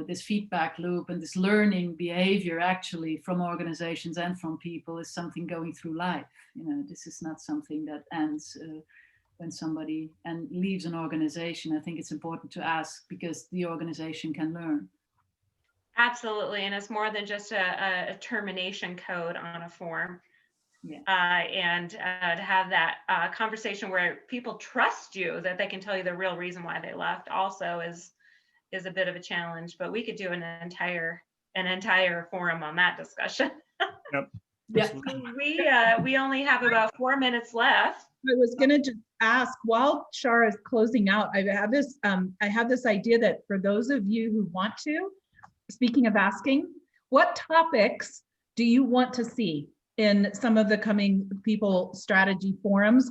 this feedback loop, and this learning behavior actually from organizations and from people is something going through life. You know, this is not something that ends when somebody leaves an organization. I think it's important to ask, because the organization can learn. Absolutely, and it's more than just a termination code on a form. Yeah. And to have that conversation where people trust you, that they can tell you the real reason why they left, also is a bit of a challenge. But we could do an entire forum on that discussion. Yep. Yeah. We only have about 4 minutes left. I was gonna just ask, while Shar is closing out, I have this idea that for those of you who want to, speaking of asking, what topics do you want to see in some of the coming people strategy forums?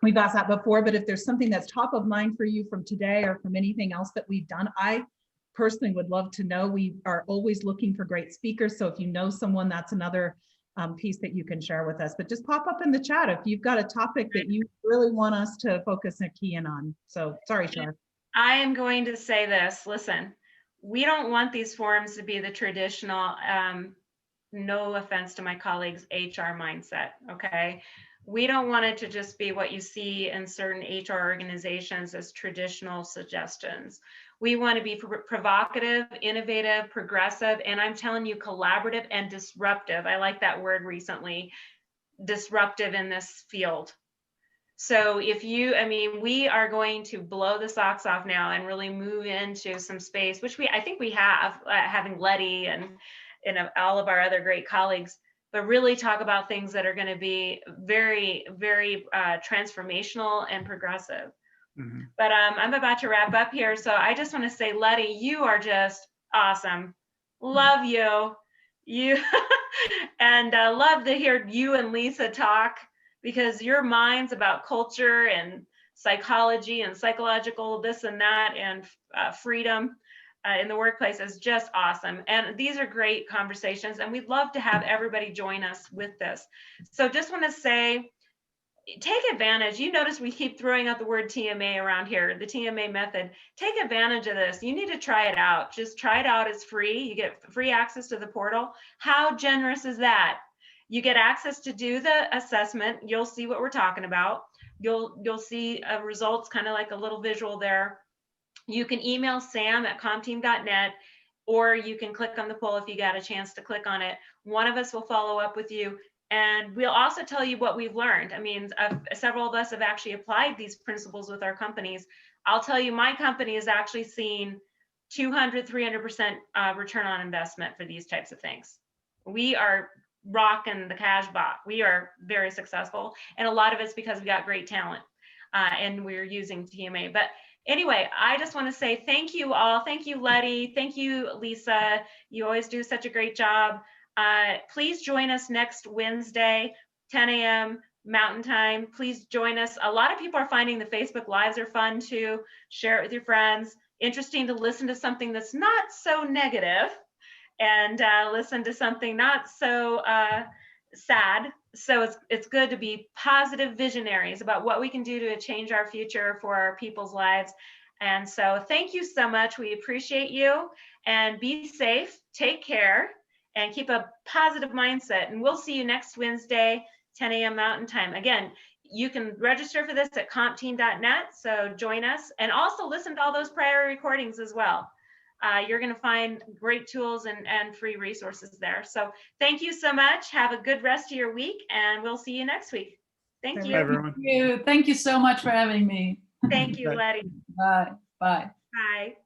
We've asked that before, but if there's something that's top of mind for you from today or from anything else that we've done, I personally would love to know. We are always looking for great speakers. So if you know someone, that's another piece that you can share with us. But just pop up in the chat if you've got a topic that you really want us to focus and key in on. So sorry, Shar. I am going to say this. Listen, we don't want these forums to be the traditional, no offense to my colleagues, HR mindset, okay? We don't want it to just be what you see in certain HR organizations as traditional suggestions. We want to be provocative, innovative, progressive, and I'm telling you, collaborative and disruptive. I like that word recently, disruptive in this field. So if you, I mean, we are going to blow the socks off now and really move into some space, which I think we have, having Lettie and all of our other great colleagues, but really talk about things that are going to be very, very transformational and progressive. Mm-hmm. But I'm about to wrap up here. So I just want to say, Lettie, you are just awesome. Love you. And love to hear you and Lisa talk, because your minds about culture and psychology and psychological this and that and freedom in the workplace is just awesome. And these are great conversations, and we'd love to have everybody join us with this. So just want to say, take advantage. You notice we keep throwing out the word TMA around here, the TMA method. Take advantage of this. You need to try it out. Just try it out. It's free. You get free access to the portal. How generous is that? You get access to do the assessment. You'll see what we're talking about. You'll see results, kind of like a little visual there. You can email sam@comteam.net, or you can click on the poll if you got a chance to click on it. One of us will follow up with you, and we'll also tell you what we've learned. I mean, several of us have actually applied these principles with our companies. I'll tell you, my company has actually seen 200, 300% return on investment for these types of things. We are rocking the cash bot. We are very successful, and a lot of it's because we got great talent and we're using TMA. But anyway, I just want to say thank you all. Thank you, Lettie. Thank you, Lisa. You always do such a great job. Please join us next Wednesday, 10 a.m. Mountain Time. Please join us. A lot of people are finding the Facebook Lives are fun too. Share it with your friends. Interesting to listen to something that's not so negative, and listen to something not so sad. So it's good to be positive visionaries about what we can do to change our future for our people's lives. And so thank you so much. We appreciate you, and be safe, take care, and keep a positive mindset. And we'll see you next Wednesday, 10 a.m. Mountain Time. Again, you can register for this at compteam.net. So join us, and also listen to all those prior recordings as well. You're going to find great tools and free resources there. So thank you so much. Have a good rest of your week, and we'll see you next week. Thank you. Bye, everyone. Thank you so much for having me. Thank you, Lettie. Bye. Bye. Bye.